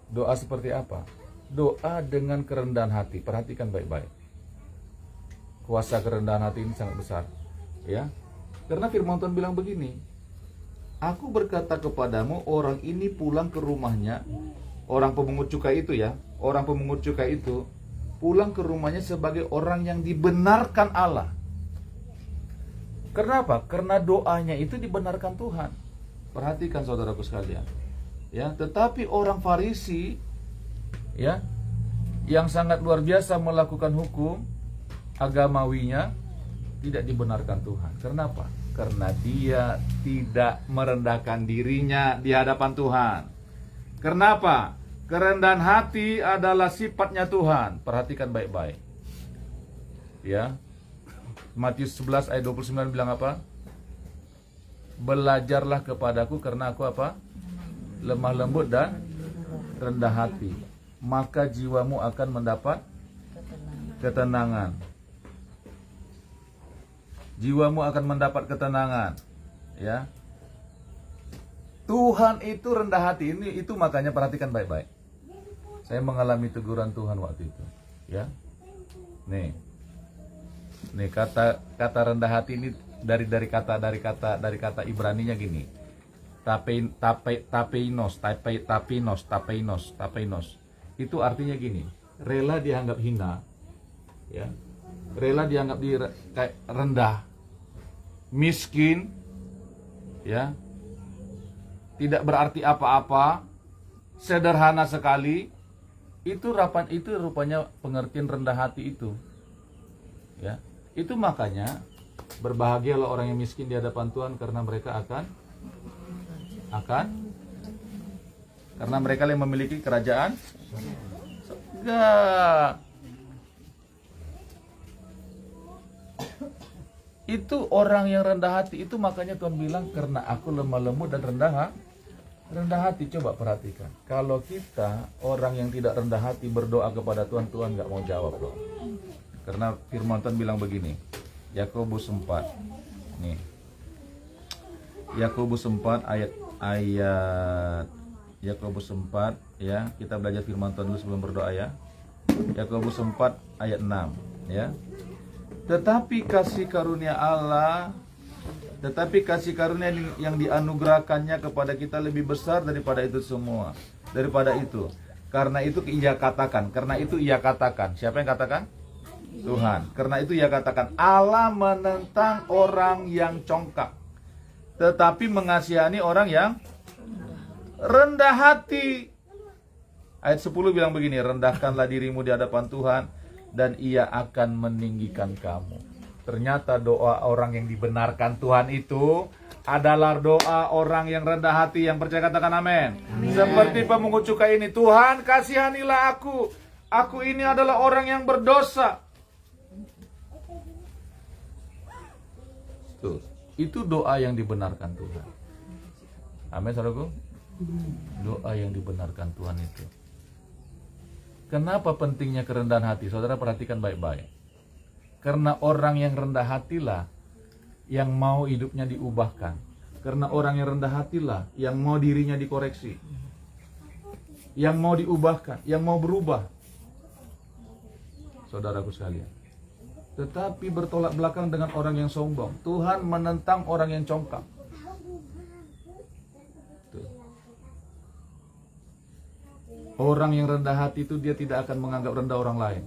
Doa seperti apa? Doa dengan kerendahan hati. Perhatikan baik-baik. Kuasa kerendahan hati ini sangat besar, ya. Karena firman Tuhan bilang begini, aku berkata kepadamu, orang ini pulang ke rumahnya, orang pemungut cukai itu ya, orang pemungut cukai itu pulang ke rumahnya sebagai orang yang dibenarkan Allah. Kenapa? Karena doanya itu dibenarkan Tuhan. Perhatikan saudaraku sekalian. Ya, tetapi orang Farisi, ya, yang sangat luar biasa melakukan hukum agamawinya, tidak dibenarkan Tuhan. Kenapa? Karena dia tidak merendahkan dirinya di hadapan Tuhan. Kenapa? Kerendahan hati adalah sifatnya Tuhan. Perhatikan baik-baik. Ya. Matius 11 ayat 29 bilang apa? Belajarlah kepadaku karena aku apa? Lemah lembut dan rendah hati, maka jiwamu akan mendapat ketenangan. Jiwamu akan mendapat ketenangan, ya. Tuhan itu rendah hati. Itu makanya perhatikan baik-baik. Saya mengalami teguran Tuhan waktu itu, ya. Nih kata rendah hati ini dari kata Ibraninya gini. Tapeinos. Itu artinya gini, rela dianggap hina, ya, rela dianggap kayak rendah, miskin, ya, tidak berarti apa-apa, sederhana sekali. Itu rupanya pengertian rendah hati itu, ya. Itu makanya berbahagialah orang yang miskin di hadapan Tuhan, karena mereka karena mereka yang memiliki kerajaan surga. Itu orang yang rendah hati. Itu makanya Tuhan bilang, karena aku lemah lembut dan rendah hati. Coba perhatikan, kalau kita orang yang tidak rendah hati berdoa kepada Tuhan, Tuhan nggak mau jawab loh. Karena firman Tuhan bilang begini, Yakobus 4 nih, Yakobus 4 ayat Yakobus 4, ya, kita belajar firman Tuhan dulu sebelum berdoa ya. Yakobus 4 ayat 6, ya. Tetapi kasih karunia Allah Tetapi kasih karunia yang dianugerahkannya kepada kita lebih besar daripada itu semua. Daripada itu. Karena itu ia katakan. Karena itu ia katakan. Siapa yang katakan? Tuhan. Karena itu ia katakan, Allah menentang orang yang congkak, tetapi mengasihani orang yang rendah hati. Ayat 10 bilang begini, rendahkanlah dirimu di hadapan Tuhan, dan ia akan meninggikan kamu. Ternyata doa orang yang dibenarkan Tuhan itu adalah doa orang yang rendah hati, yang percaya katakan amin. Seperti pemungut cukai ini, Tuhan kasihanilah aku. Aku ini adalah orang yang berdosa. Tuh, itu doa yang dibenarkan Tuhan. Amin, saudaraku. Doa yang dibenarkan Tuhan itu. Kenapa pentingnya kerendahan hati? Saudara perhatikan baik-baik. Karena orang yang rendah hatilah yang mau hidupnya diubahkan. Karena orang yang rendah hatilah yang mau dirinya dikoreksi, yang mau diubahkan, yang mau berubah. Saudaraku sekalian. Tetapi bertolak belakang dengan orang yang sombong. Tuhan menentang orang yang congkak. Tuh. Orang yang rendah hati itu dia tidak akan menganggap rendah orang lain.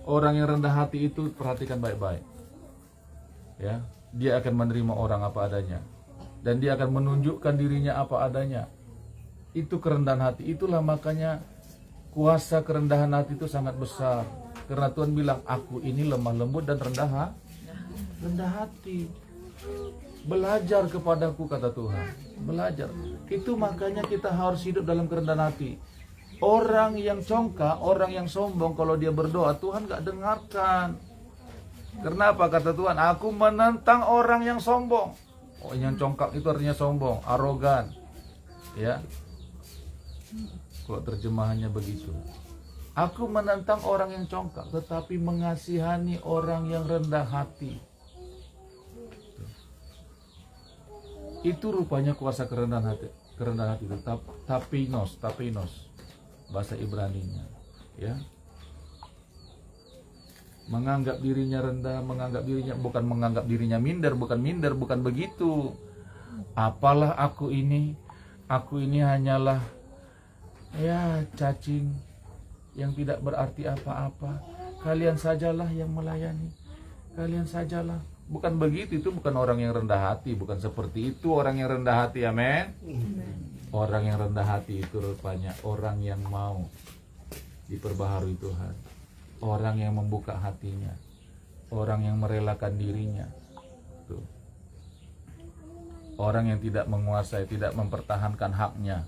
Orang yang rendah hati itu, perhatikan baik-baik. Ya, dia akan menerima orang apa adanya. Dan dia akan menunjukkan dirinya apa adanya. Itu kerendahan hati. Itulah makanya kuasa kerendahan hati itu sangat besar. Karena Tuhan bilang, aku ini lemah lembut dan rendah hati. Belajar kepadaku, kata Tuhan. Belajar. Itu makanya kita harus hidup dalam kerendahan hati. Orang yang congkak, orang yang sombong, kalau dia berdoa, Tuhan gak dengarkan. Kenapa? Kata Tuhan, aku menentang orang yang sombong. Oh, yang congkak itu artinya sombong, arogan. Ya. Kok terjemahannya begitu? Aku menentang orang yang congkak, tetapi mengasihani orang yang rendah hati. Itu rupanya kuasa kerendahan hati. Kerendahan hati itu tapinos, bahasa Ibraninya, ya. Menganggap dirinya rendah, bukan menganggap dirinya minder, bukan begitu. Apalah aku ini hanyalah ya cacing yang tidak berarti apa-apa. Kalian sajalah yang melayani. Kalian sajalah. Bukan begitu, itu bukan orang yang rendah hati, bukan seperti itu orang yang rendah hati, amin. Orang yang rendah hati itu rupanya orang yang mau diperbaharui Tuhan. Orang yang membuka hatinya. Orang yang merelakan dirinya. Tuh. Orang yang tidak menguasai, tidak mempertahankan haknya.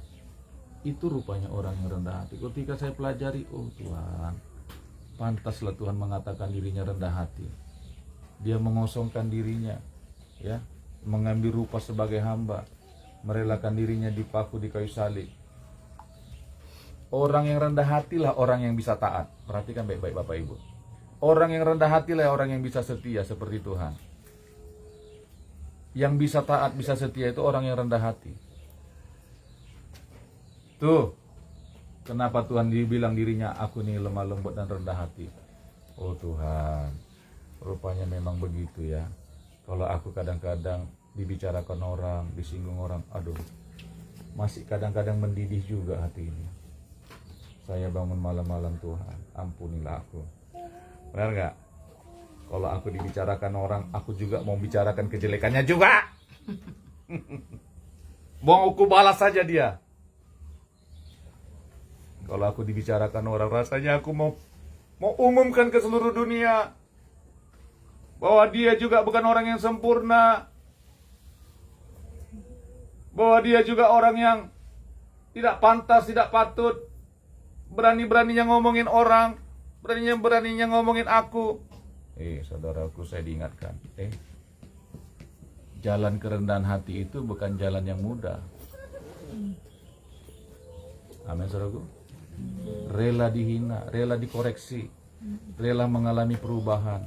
Itu rupanya orang yang rendah hati. Ketika saya pelajari, oh Tuhan, pantaslah Tuhan mengatakan dirinya rendah hati. Dia mengosongkan dirinya, ya, mengambil rupa sebagai hamba, merelakan dirinya dipaku di kayu salib. Orang yang rendah hatilah orang yang bisa taat. Perhatikan baik-baik Bapak Ibu. Orang yang rendah hatilah orang yang bisa setia seperti Tuhan. Yang bisa taat, bisa setia itu orang yang rendah hati. Tuh, kenapa Tuhan dibilang dirinya, aku ini lemah lembut dan rendah hati. Oh Tuhan, rupanya memang begitu ya. Kalau aku kadang-kadang dibicarakan orang, disinggung orang, aduh, masih kadang-kadang mendidih juga hati ini. Saya bangun malam-malam, Tuhan, ampunilah aku. Benar gak? Kalau aku dibicarakan orang, aku juga mau bicarakan kejelekannya juga. Mau aku balas saja dia. Kalau aku dibicarakan orang, rasanya aku mau umumkan ke seluruh dunia bahwa dia juga bukan orang yang sempurna, bahwa dia juga orang yang tidak pantas, tidak patut, berani-beraninya ngomongin orang, beraninya ngomongin aku. Saudaraku, saya diingatkan, jalan kerendahan hati itu bukan jalan yang mudah. Amin, saudaraku. Rela dihina, rela dikoreksi, rela mengalami perubahan.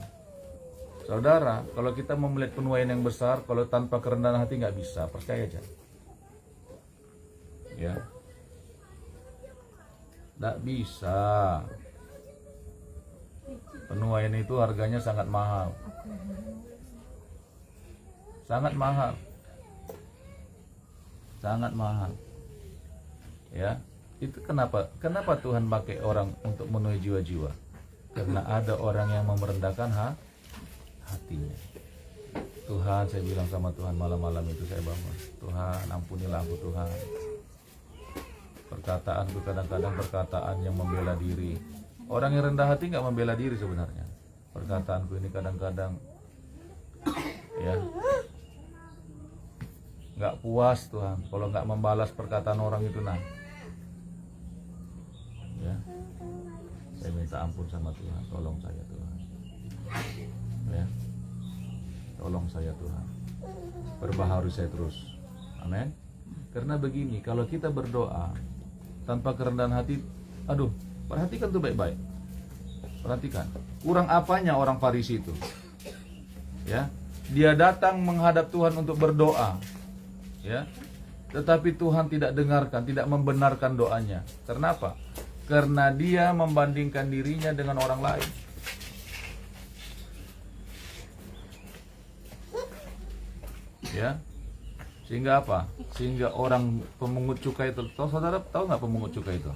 Saudara, kalau kita mau melihat penuaian yang besar, kalau tanpa kerendahan hati nggak bisa, percaya aja. Ya, nggak bisa. Penuaian itu harganya sangat mahal. sangat mahal. Sangat mahal. Ya, itu kenapa Tuhan pakai orang untuk memenuhi jiwa-jiwa? Karena ada orang yang merendahkan hatinya. Tuhan, saya bilang sama Tuhan malam-malam itu saya bangun, Tuhan ampunilah aku Tuhan. Perkataanku kadang-kadang perkataan yang membela diri. Orang yang rendah hati nggak membela diri sebenarnya. Perkataanku ini kadang-kadang ya nggak puas Tuhan kalau nggak membalas perkataan orang itu ya. Saya minta ampun sama Tuhan, tolong saya Tuhan ya, tolong saya Tuhan, perbaharui saya terus, amin. Karena begini, kalau kita berdoa tanpa kerendahan hati, aduh, perhatikan tuh baik-baik, perhatikan kurang apanya orang Farisi itu ya. Dia datang menghadap Tuhan untuk berdoa ya, tetapi Tuhan tidak dengarkan, tidak membenarkan doanya. Karena apa? Karena dia membandingkan dirinya dengan orang lain. Ya, sehingga apa? Sehingga orang pemungut cukai itu, saudara tahu nggak pemungut cukai itu?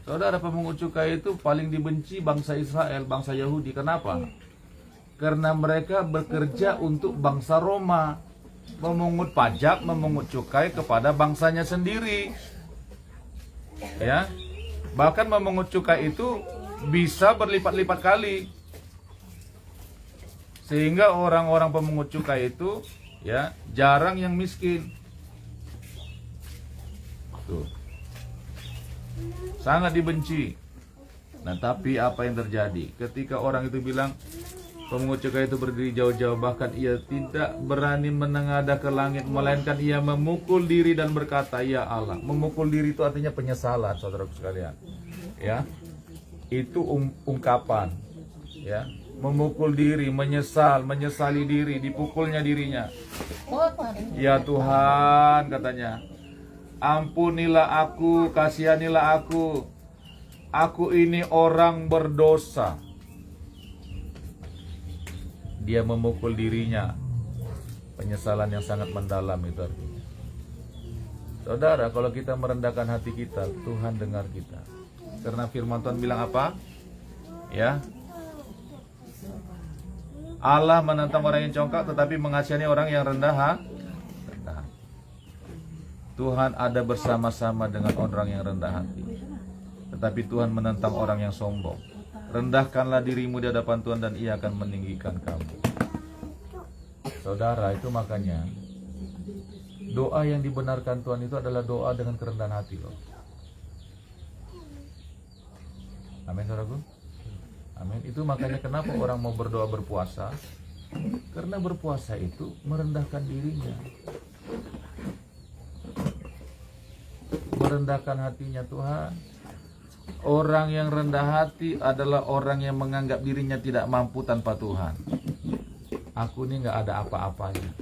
Saudara, pemungut cukai itu paling dibenci bangsa Israel, bangsa Yahudi. Kenapa? Karena mereka bekerja untuk bangsa Roma, memungut pajak, memungut cukai kepada bangsanya sendiri. Ya, bahkan memungut cukai itu bisa berlipat-lipat kali, sehingga orang-orang pemungut cukai itu ya jarang yang miskin. Tuh, sangat dibenci. Nah, tapi apa yang terjadi ketika orang itu bilang pemungut cukai itu berdiri jauh-jauh, bahkan ia tidak berani menengadah ke langit, melainkan ia memukul diri dan berkata, ya Allah. Memukul diri itu artinya penyesalan, saudaraku sekalian. Ya, itu ungkapan. Ya, memukul diri, menyesali diri, dipukulnya dirinya. Ya Tuhan, katanya, ampunilah aku, kasihanilah aku. Aku ini orang berdosa. Dia memukul dirinya, penyesalan yang sangat mendalam itu artinya. Saudara, kalau kita merendahkan hati kita, Tuhan dengar kita. Karena firman Tuhan bilang apa? Ya, Allah menentang orang yang congkak, tetapi mengasihani orang yang rendah. Tuhan ada bersama-sama dengan orang yang rendah hati, tetapi Tuhan menentang orang yang sombong. Rendahkanlah dirimu di hadapan Tuhan dan Ia akan meninggikan kamu. Saudara, itu makanya doa yang dibenarkan Tuhan itu adalah doa dengan kerendahan hati loh. Amin, saudaraku. Amin. Itu makanya kenapa orang mau berdoa berpuasa? Karena berpuasa itu merendahkan dirinya, merendahkan hatinya. Tuhan, orang yang rendah hati adalah orang yang menganggap dirinya tidak mampu tanpa Tuhan. Aku ini nggak ada apa-apanya.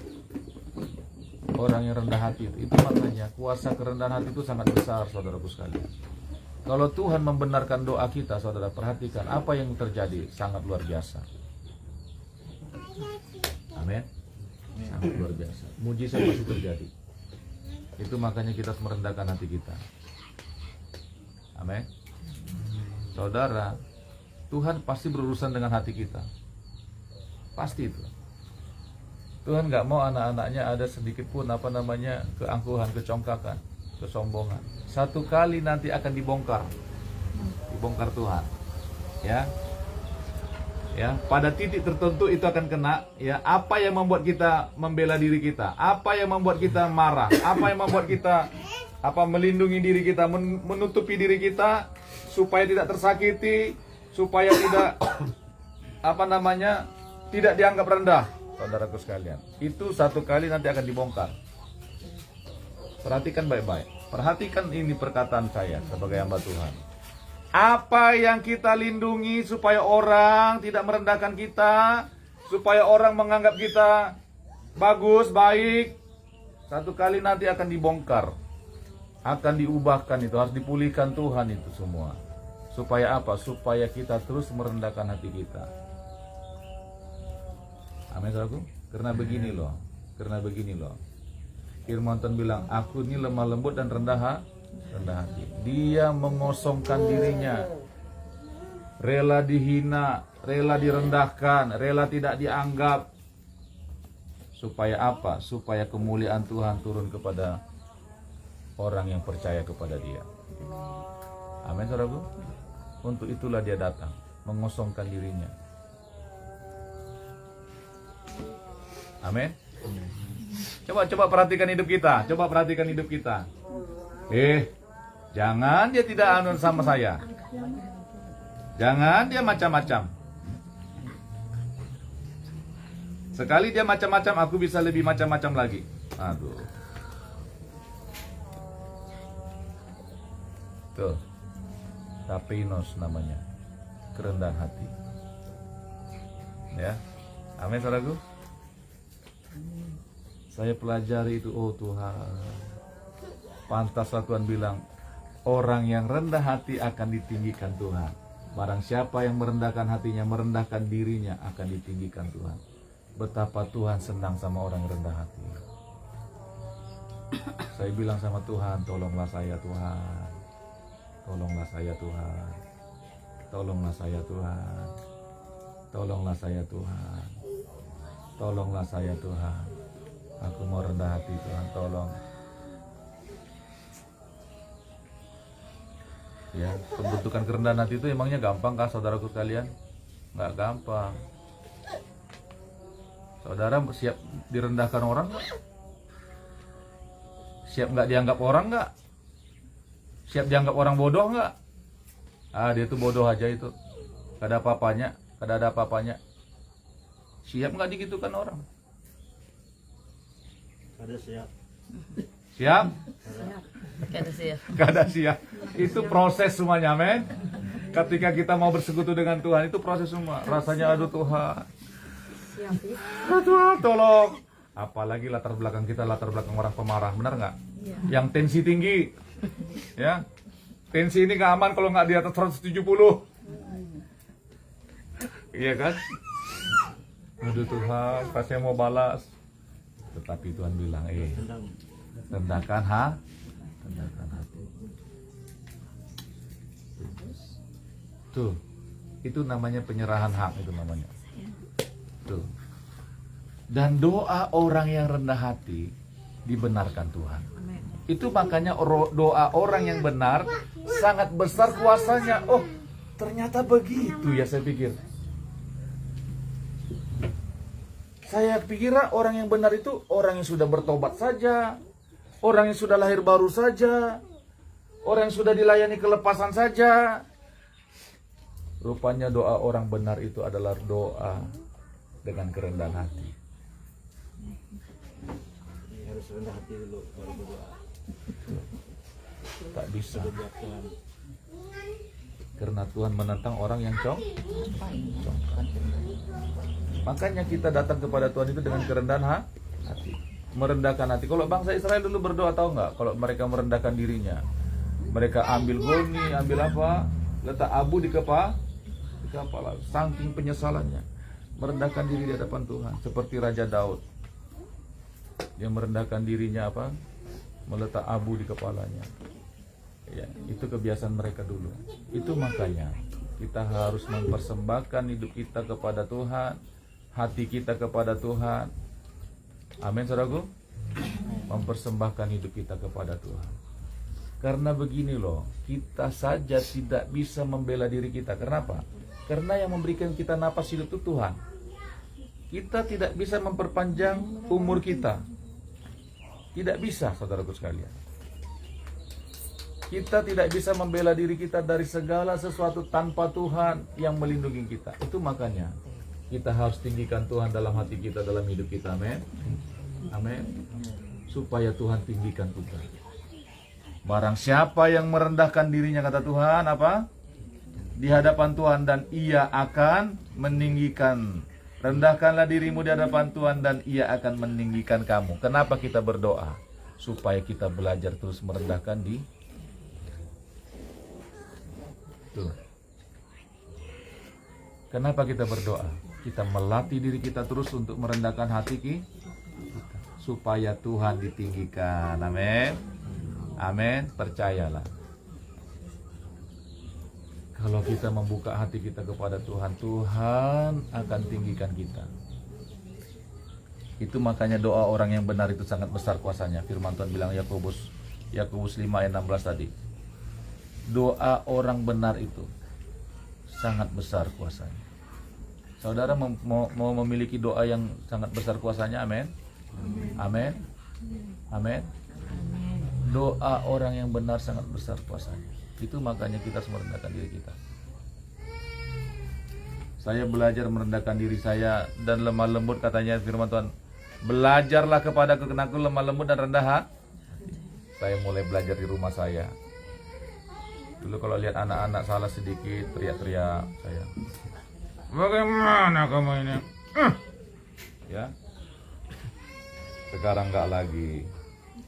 Orang yang rendah hati itu makanya kuasa kerendahan hati itu sangat besar, saudaraku sekalian. Kalau Tuhan membenarkan doa kita, saudara, perhatikan apa yang terjadi, sangat luar biasa. Amin. Sangat luar biasa. Mujizat pasti terjadi. Itu makanya kita harus merendahkan hati kita. Amin. Saudara, Tuhan pasti berurusan dengan hati kita. Pasti itu. Tuhan nggak mau anak-anaknya ada sedikit pun keangkuhan, kecongkakan, kesombongan. Satu kali nanti akan dibongkar Tuhan. Ya, ya. Pada titik tertentu itu akan kena. Ya, apa yang membuat kita membela diri kita? Apa yang membuat kita marah? Apa yang membuat kita melindungi diri kita, menutupi diri kita supaya tidak tersakiti, supaya tidak tidak dianggap rendah, saudaraku sekalian. Itu satu kali nanti akan dibongkar. Perhatikan baik-baik. Perhatikan ini perkataan saya sebagai hamba Tuhan. Apa yang kita lindungi supaya orang tidak merendahkan kita, supaya orang menganggap kita bagus, baik, satu kali nanti akan dibongkar. Akan diubahkan, itu harus dipulihkan Tuhan itu semua. Supaya apa? Supaya kita terus merendahkan hati kita. Amin, saudaraku. Karena begini loh. Firman Tuhan bilang, aku ini lemah lembut dan rendah hati. Dia mengosongkan dirinya, rela dihina, rela direndahkan, rela tidak dianggap. Supaya apa? Supaya kemuliaan Tuhan turun kepada orang yang percaya kepada dia. Amin, saudaraku. Untuk itulah dia datang, mengosongkan dirinya. Amin. Coba perhatikan hidup kita. Jangan dia tidak anu sama saya. Jangan dia macam-macam. Sekali dia macam-macam, aku bisa lebih macam-macam lagi. Aduh. Tuh. Tapinos namanya. Kerendahan hati. Ya. Amin, saudaraku. Saya pelajari itu, oh Tuhan, pantaslah Tuhan bilang, orang yang rendah hati akan ditinggikan Tuhan. Barang siapa yang merendahkan hatinya, merendahkan dirinya, akan ditinggikan Tuhan. Betapa Tuhan senang sama orang yang rendah hati. Saya bilang sama Tuhan, tolonglah saya Tuhan. Tolonglah saya Tuhan. Tolonglah saya Tuhan. Tolonglah saya Tuhan. Tolonglah saya Tuhan. Aku mau rendah hati Tuhan, tolong. Ya, pembentukan kerendahan hati itu emangnya gampang kah saudaraku sekalian? Nggak gampang. Saudara siap direndahkan orang nggak? Siap nggak dianggap orang nggak? Siap dianggap orang bodoh nggak? Dia tuh bodoh aja itu. Gak ada apa-apanya. Siap nggak digitukan orang? Ada siap. Siap? Kada siap. Siap. Itu proses semuanya, men. Ketika kita mau bersekutu dengan Tuhan, itu proses semua. Rasanya aduh Tuhan. Aduh Tuhan, tolong. Apalagi latar belakang kita, latar belakang orang pemarah, benar nggak? Yang tensi tinggi. Ya. Tensi ini nggak aman kalau nggak di atas 170. Iya kan? Aduh Tuhan, pas saya mau balas. Tetapi Tuhan bilang, rendahkan hati. Tuh, itu namanya penyerahan hak, itu namanya. Tuh. Dan doa orang yang rendah hati dibenarkan Tuhan. Itu makanya doa orang yang benar sangat besar kuasanya. Oh, ternyata begitu ya, saya pikir. Saya pikir orang yang benar itu orang yang sudah bertobat saja, orang yang sudah lahir baru saja, orang yang sudah dilayani kelepasan saja. Rupanya doa orang benar itu adalah doa dengan kerendahan hati. Harus rendah hati dulu baru berdoa. Tak bisa. Karena Tuhan menentang orang yang congkak. Makanya kita datang kepada Tuhan itu dengan kerendahan hati, merendahkan hati. Kalau bangsa Israel dulu berdoa, tahu nggak? Kalau mereka merendahkan dirinya, mereka ambil goni, ambil apa, letak abu di kepala, saking penyesalannya, merendahkan diri di hadapan Tuhan. Seperti Raja Daud, dia merendahkan dirinya apa, meletak abu di kepalanya. Ya, itu kebiasaan mereka dulu. Itu makanya kita harus mempersembahkan hidup kita kepada Tuhan, hati kita kepada Tuhan. Amin, saudaraku. Mempersembahkan hidup kita kepada Tuhan. Karena begini loh, kita saja tidak bisa membela diri kita. Kenapa? Karena yang memberikan kita napas hidup itu Tuhan. Kita tidak bisa memperpanjang umur kita. Tidak bisa, saudaraku sekalian. Kita tidak bisa membela diri kita dari segala sesuatu tanpa Tuhan yang melindungi kita. Itu makanya kita harus tinggikan Tuhan dalam hati kita, dalam hidup kita. Amin. Amin. Supaya Tuhan tinggikan kita. Barang siapa yang merendahkan dirinya, kata Tuhan, apa? Di hadapan Tuhan, dan ia akan meninggikan. Rendahkanlah dirimu di hadapan Tuhan dan ia akan meninggikan kamu. Kenapa kita berdoa? Supaya kita belajar terus merendahkan diri. Tuh. Kenapa kita berdoa? Kita melatih diri kita terus untuk merendahkan hati kita, supaya Tuhan ditinggikan. Amin. Amin. Percayalah. Kalau kita membuka hati kita kepada Tuhan, Tuhan akan tinggikan kita. Itu makanya doa orang yang benar itu sangat besar kuasanya. Firman Tuhan bilang Yakobus 5 ayat 16 tadi. Doa orang benar itu sangat besar kuasanya. Saudara mau memiliki doa yang sangat besar kuasanya, amin? Amin? Amin? Doa orang yang benar sangat besar kuasanya. Itu makanya kita harus merendahkan diri kita. Saya belajar merendahkan diri saya dan lemah lembut, katanya firman Tuhan. Belajarlah kepada kenaku lemah lembut dan rendah hati. Saya mulai belajar di rumah saya. Dulu kalau lihat anak-anak salah sedikit, teriak-teriak saya. Bagaimana kamu ini? Ya. Sekarang enggak lagi.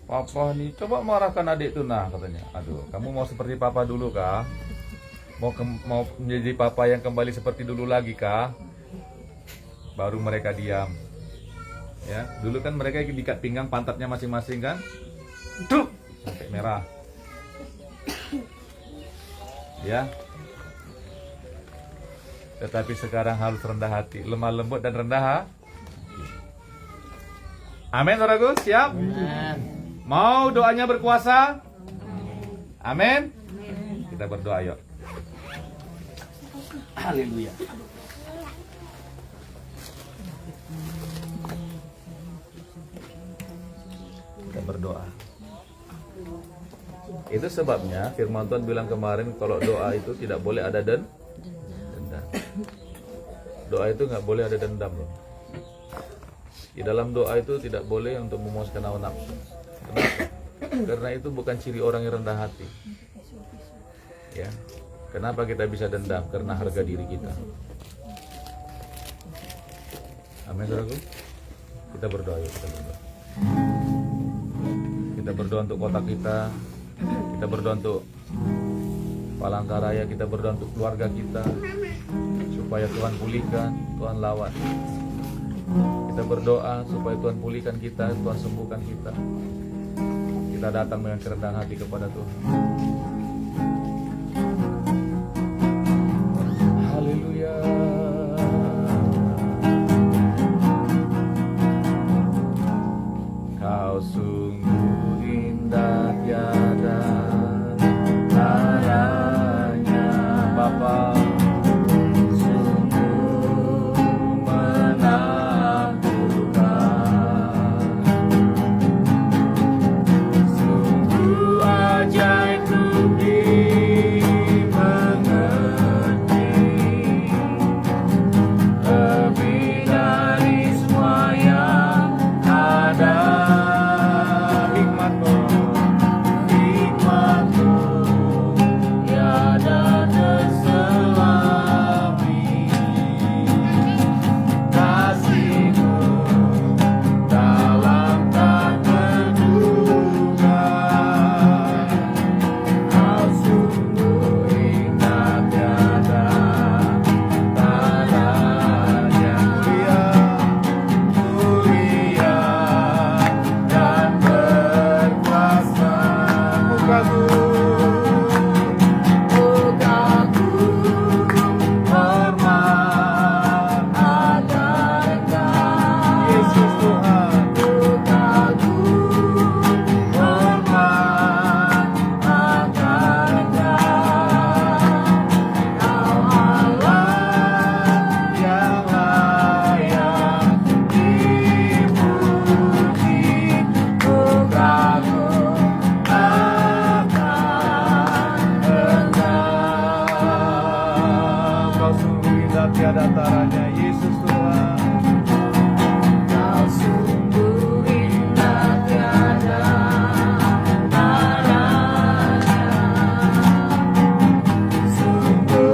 Papa nih, coba marahkan adik tuh nah, katanya. Aduh, kamu mau seperti papa dulu kah? Mau menjadi papa yang kembali seperti dulu lagi kah? Baru mereka diam. Ya, dulu kan mereka diikat pinggang pantatnya masing-masing kan? Tuh, sampai merah. Ya. Tetapi sekarang harus rendah hati, lemah lembut dan rendah hati. Amin, saudaraku, siap? Mau doanya berkuasa? Amin. Kita berdoa yuk. Haleluya. Kita berdoa. Itu sebabnya firman Tuhan bilang kemarin kalau doa itu tidak boleh ada dendam. Doa itu nggak boleh ada dendam loh. Di dalam doa itu tidak boleh untuk memuaskan hawa nafsu. Kenapa? Karena itu bukan ciri orang yang rendah hati. Ya. Kenapa kita bisa dendam? Karena harga diri kita. Amin, saudaraku. Kita berdoa yuk, kita berdoa. Kita berdoa untuk kota kita. Kita berdoa untuk Palangkaraya, kita berdoa untuk keluarga kita supaya Tuhan pulihkan, Tuhan lawan. Kita berdoa supaya Tuhan pulihkan kita, Tuhan sembuhkan kita. Kita datang dengan kerendahan hati kepada Tuhan. Haleluya. Kau sungguh indah tiada taranya, Bapa. Sungguh menakjubkan, sungguh ajaib untuk dimengerti, lebih dari semua yang ada. Tiada taranya, Yesus Tuhan. Kau sungguh indah tiada taranya, sungguh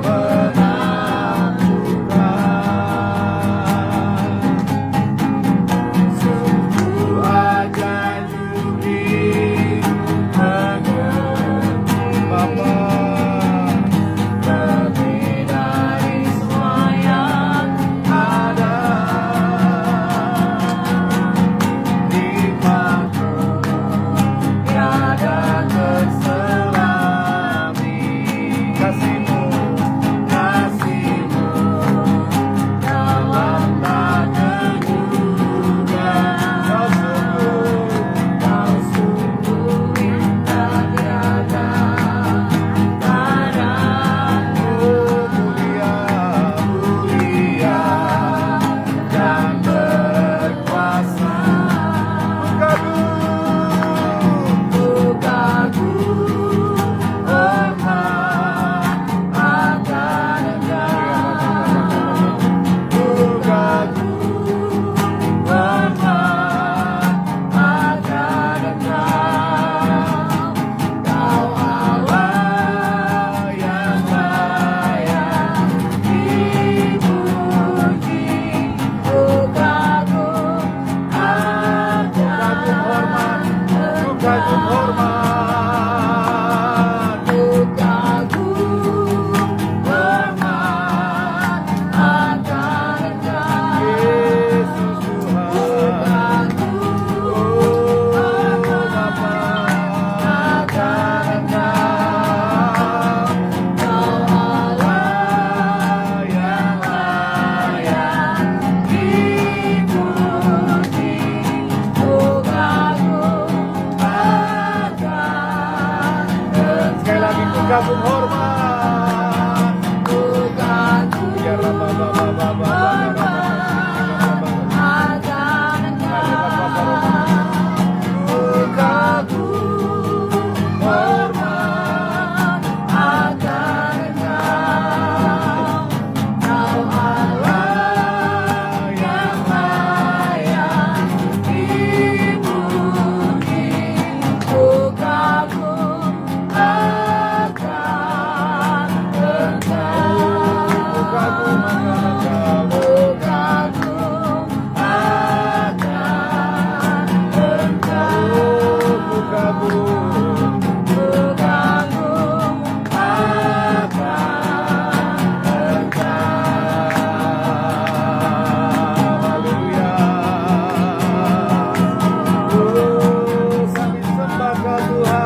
menakjubkan, sungguh ajaib dimengerti, Bapa. kagum hormat. Ku kagum ya hormat akan Ku kagum hormat akan Kau Allah yang layak dipuji. Ku kagum akan Engkau. Ku kagum akan Engkau. Ku kagum akan Engkau. Ku kagum akan Haleluya. Oh, kami sembah Kau Tuhan,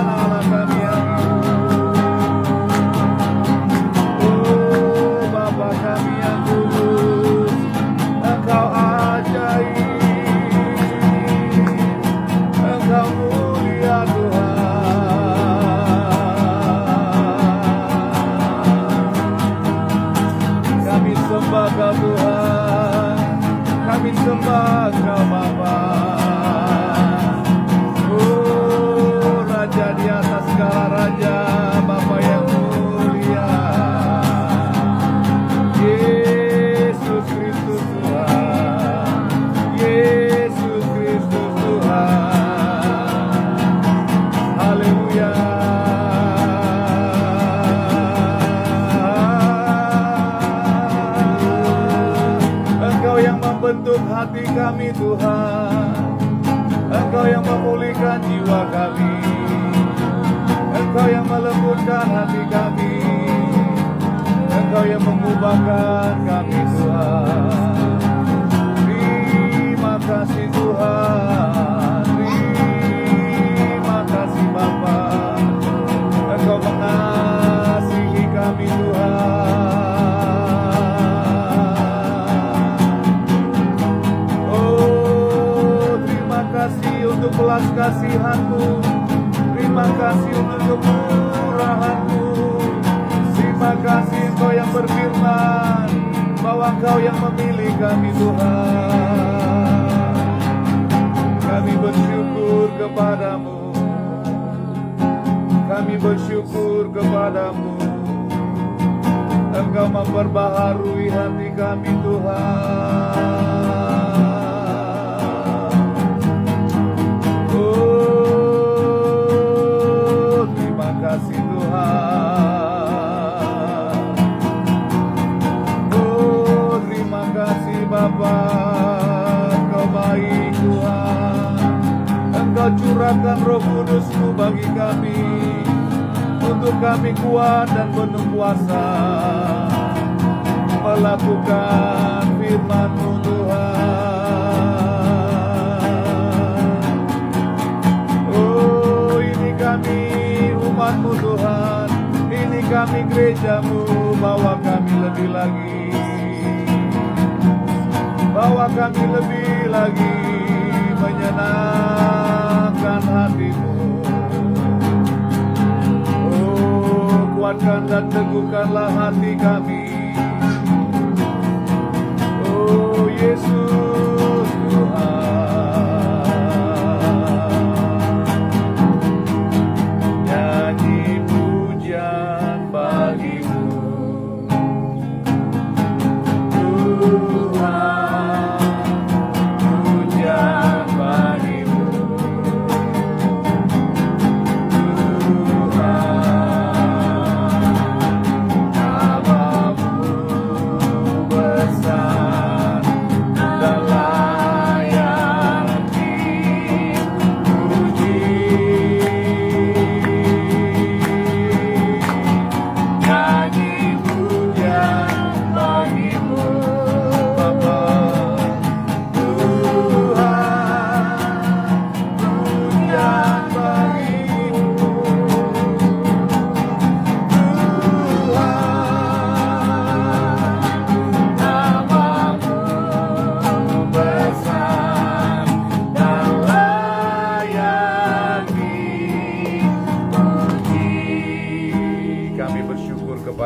Allah kami yang oh, Bapa kami yang kudus, Engkau ajaib, Engkau mulia Tuhan. Kami sembah Kau Tuhan, kami sembah Kau Bapa. Oh, Raja di atas segala raja, Bapa yang mulia. Yesus Kristus Tuhan, Yesus Kristus Tuhan. Haleluya. Engkau yang membentuk hati kami Tuhan, Engkau yang memulihkan jiwa kami, Engkau yang melembutkan hati kami, Engkau yang mengubahkan kami Tuhan. Terima kasih Tuhan, terima kasih Bapa, Engkau mengasihi kami Tuhan. Oh, terima kasih untuk belas kasihan-Mu, terima kasih untuk kemurahan-Mu, terima kasih Engkau yang berfirman bahwa Engkau yang memilih kami Tuhan. Kami bersyukur kepadamu, kami bersyukur kepadamu. Engkau memperbaharui hati kami Tuhan. Oh, terima kasih Tuhan. Oh, terima kasih Bapa, Engkau baik Tuhan. Engkau curahkan Roh Kudus-Mu bagi kami, untuk kami kuat dan penuh kuasa melakukan firman-Mu Tuhan. Oh, ini kami umat-Mu Tuhan, ini kami gereja-Mu. Bawa kami lebih lagi, bawa kami lebih lagi menyenangkan hati-Mu. Kuatkan dan teguhkanlah hati kami. Oh Yesus Tuhan, nyanyi pujian bagi-Mu Tuhan, pujian bagi-Mu Tuhan.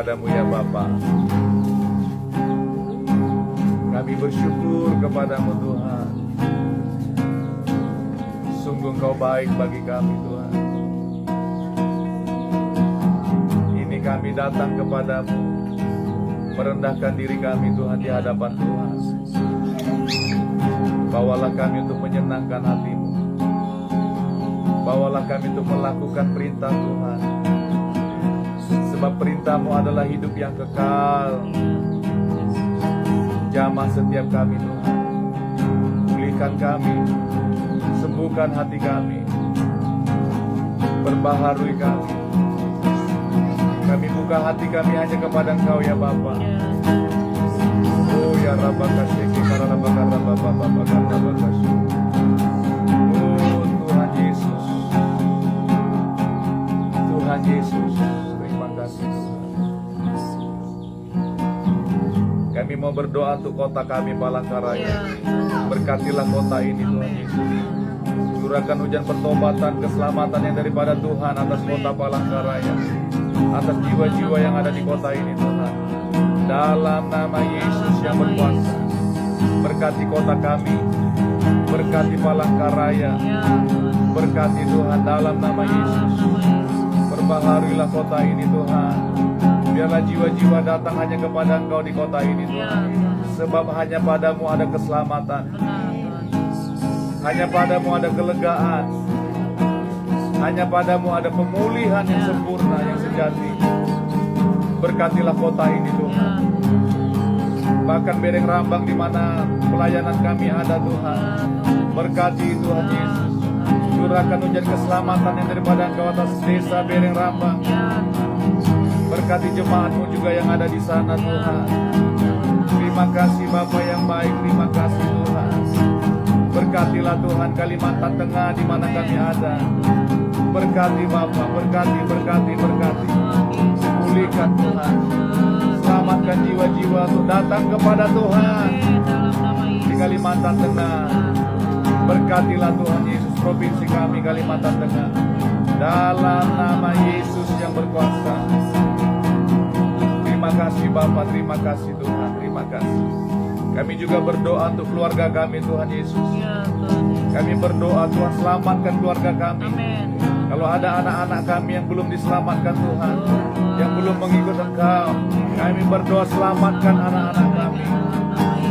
kepadamu ya Bapa. Kami bersyukur kepadamu Tuhan. Sungguh Engkau baik bagi kami Tuhan. Ini kami datang kepadamu, merendahkan diri kami Tuhan di hadapan Tuhan. Bawalah kami untuk menyenangkan hati-Mu. Bawalah kami untuk melakukan perintah Tuhan. Sebab perintah-Mu adalah hidup yang kekal. Jamah setiap kami Tuhan. Pulihkan kami, sembuhkan hati kami, perbaharui kami. Kami buka hati kami hanya kepada Engkau ya Bapa. Oh ya Rabbakaseki karabakarababababakarabakaseki. Oh Tuhan Yesus, Tuhan Yesus, terima kasih Tuhan. Kami mau berdoa untuk kota kami Palangkaraya. Berkatilah kota ini Tuhan Yesus. Curahkan hujan pertobatan, keselamatan yang daripada Tuhan atas kota Palangkaraya, atas jiwa-jiwa yang ada di kota ini Tuhan. Dalam nama Yesus yang berkuasa, berkati kota kami, berkati Palangkaraya, berkati Tuhan dalam nama Yesus. Perbaharuilah kota ini Tuhan. Biarlah jiwa-jiwa datang hanya kepada Engkau di kota ini Tuhan. Sebab hanya padamu ada keselamatan, hanya padamu ada kelegaan, hanya padamu ada pemulihan yang sempurna, yang sejati. Berkatilah kota ini Tuhan. Bahkan Bereng Rambang di mana pelayanan kami ada Tuhan. Berkati Tuhan Yesus. Curahkan hujan keselamatan yang daripada Engkau atas desa Bereng Rambang. Berkati jemaat-Mu juga yang ada di sana Tuhan. Terima kasih Bapa yang baik, terima kasih Tuhan. Berkatilah Tuhan Kalimantan Tengah di mana kami ada. Berkati Bapa, berkati. Pulihkan Tuhan. Selamatkan jiwa-jiwa untuk datang kepada Tuhan di Kalimantan Tengah. Berkatilah Tuhan Yesus provinsi kami Kalimantan Tengah. Dalam nama Yesus yang berkuasa. Terima kasih Bapa, terima kasih Tuhan, terima kasih. Kami juga berdoa untuk keluarga kami Tuhan Yesus. Kami berdoa Tuhan selamatkan keluarga kami. Kalau ada anak-anak kami yang belum diselamatkan Tuhan, yang belum mengikut Engkau, kami berdoa selamatkan anak-anak kami.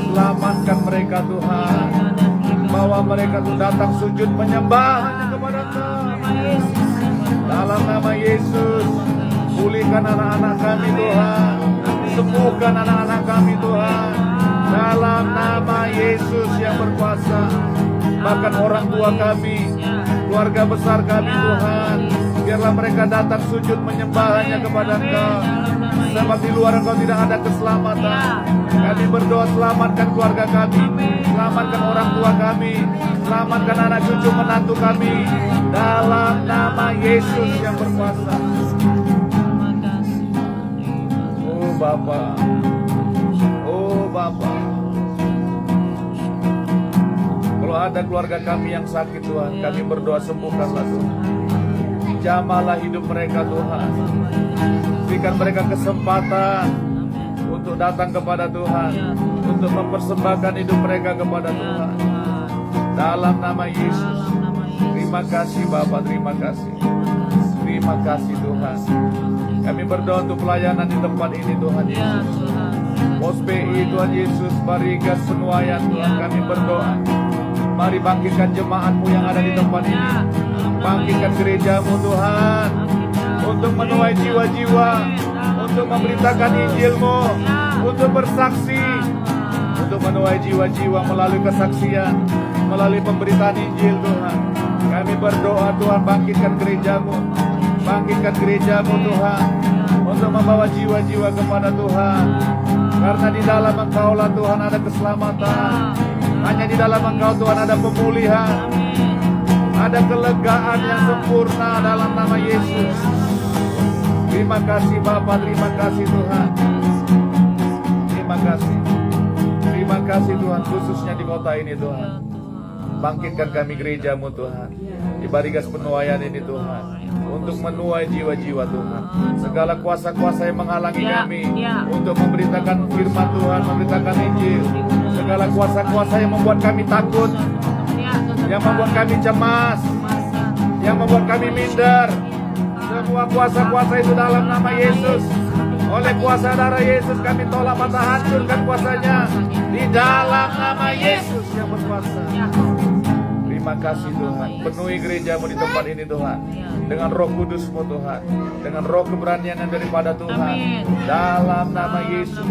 Selamatkan mereka Tuhan. Bawa mereka tuh datang sujud menyembah hanya kepada Engkau. Dalam nama Yesus, pulihkan anak-anak kami Tuhan. Sembuhkan anak-anak kami Tuhan. Dalam nama Yesus yang berkuasa. Bahkan orang tua kami, keluarga besar kami Tuhan, biarlah mereka datang sujud menyembah hanya kepada Engkau. Sebab di luar Engkau tidak ada keselamatan. Kami berdoa selamatkan keluarga kami, selamatkan orang tua kami, selamatkan anak cucu menantu kami. Dalam nama Yesus yang berkuasa. Oh Bapa, oh Bapa. Kalau ada keluarga kami yang sakit Tuhan, kami berdoa sembuhkanlah Tuhan. Jamahlah hidup mereka Tuhan. Berikan mereka kesempatan untuk datang kepada Tuhan, untuk mempersembahkan hidup mereka kepada Tuhan. Dalam nama Yesus. Terima kasih Bapa, terima kasih. Terima kasih Tuhan. Kami berdoa untuk pelayanan di tempat ini Tuhan Yesus. Pos PI Tuhan Yesus, Barigas Senuayan Tuhan, kami berdoa. Mari bangkitkan jemaat-Mu yang ada di tempat ini. Bangkitkan gereja-Mu Tuhan, untuk menuai jiwa-jiwa, untuk memberitakan Injil-Mu, untuk bersaksi, untuk menuai jiwa-jiwa melalui kesaksian, melalui pemberitaan Injil Tuhan. Kami berdoa Tuhan, bangkitkan gereja-Mu, bangkitkan gereja-Mu Tuhan, untuk membawa jiwa-jiwa kepada Tuhan. Karena di dalam Engkau-lah Tuhan ada keselamatan. Hanya di dalam Engkau Tuhan ada pemulihan, ada kelegaan yang sempurna dalam nama Yesus. Terima kasih Bapa, terima kasih Tuhan. Terima kasih. Terima kasih Tuhan, khususnya di kota ini Tuhan. Bangkitkan kami gereja-Mu Tuhan, di Barigas penuaian ini Tuhan, untuk menuai jiwa-jiwa Tuhan. Segala kuasa-kuasa yang menghalangi kami untuk memberitakan firman Tuhan, memberitakan Injil, segala kuasa-kuasa yang membuat kami takut, yang membuat kami cemas, yang membuat kami minder, semua kuasa-kuasa itu dalam nama Yesus. Oleh kuasa darah Yesus kami tolak, mata hancurkan kuasanya di dalam nama Yesus yang berkuasa. Terima kasih Tuhan, penuhi gerejamu di tempat ini Tuhan, dengan roh kudusmu Tuhan, dengan roh keberanian yang daripada Tuhan, dalam nama Yesus,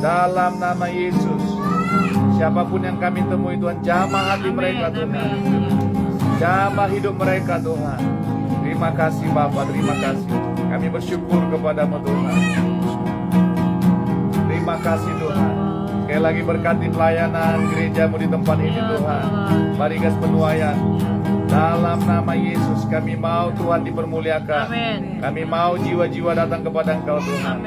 dalam nama Yesus. Siapapun yang kami temui Tuhan, jamah hati mereka Tuhan, jamah hidup mereka Tuhan. Terima kasih Bapa, terima kasih. Kami bersyukur kepadamu Tuhan. Terima kasih Tuhan. Sekali lagi berkati pelayanan gerejamu di tempat ini Tuhan. Barigas penuaian. Dalam nama Yesus kami mau Tuhan dipermuliakan. Kami mau jiwa-jiwa datang kepada Engkau Tuhan.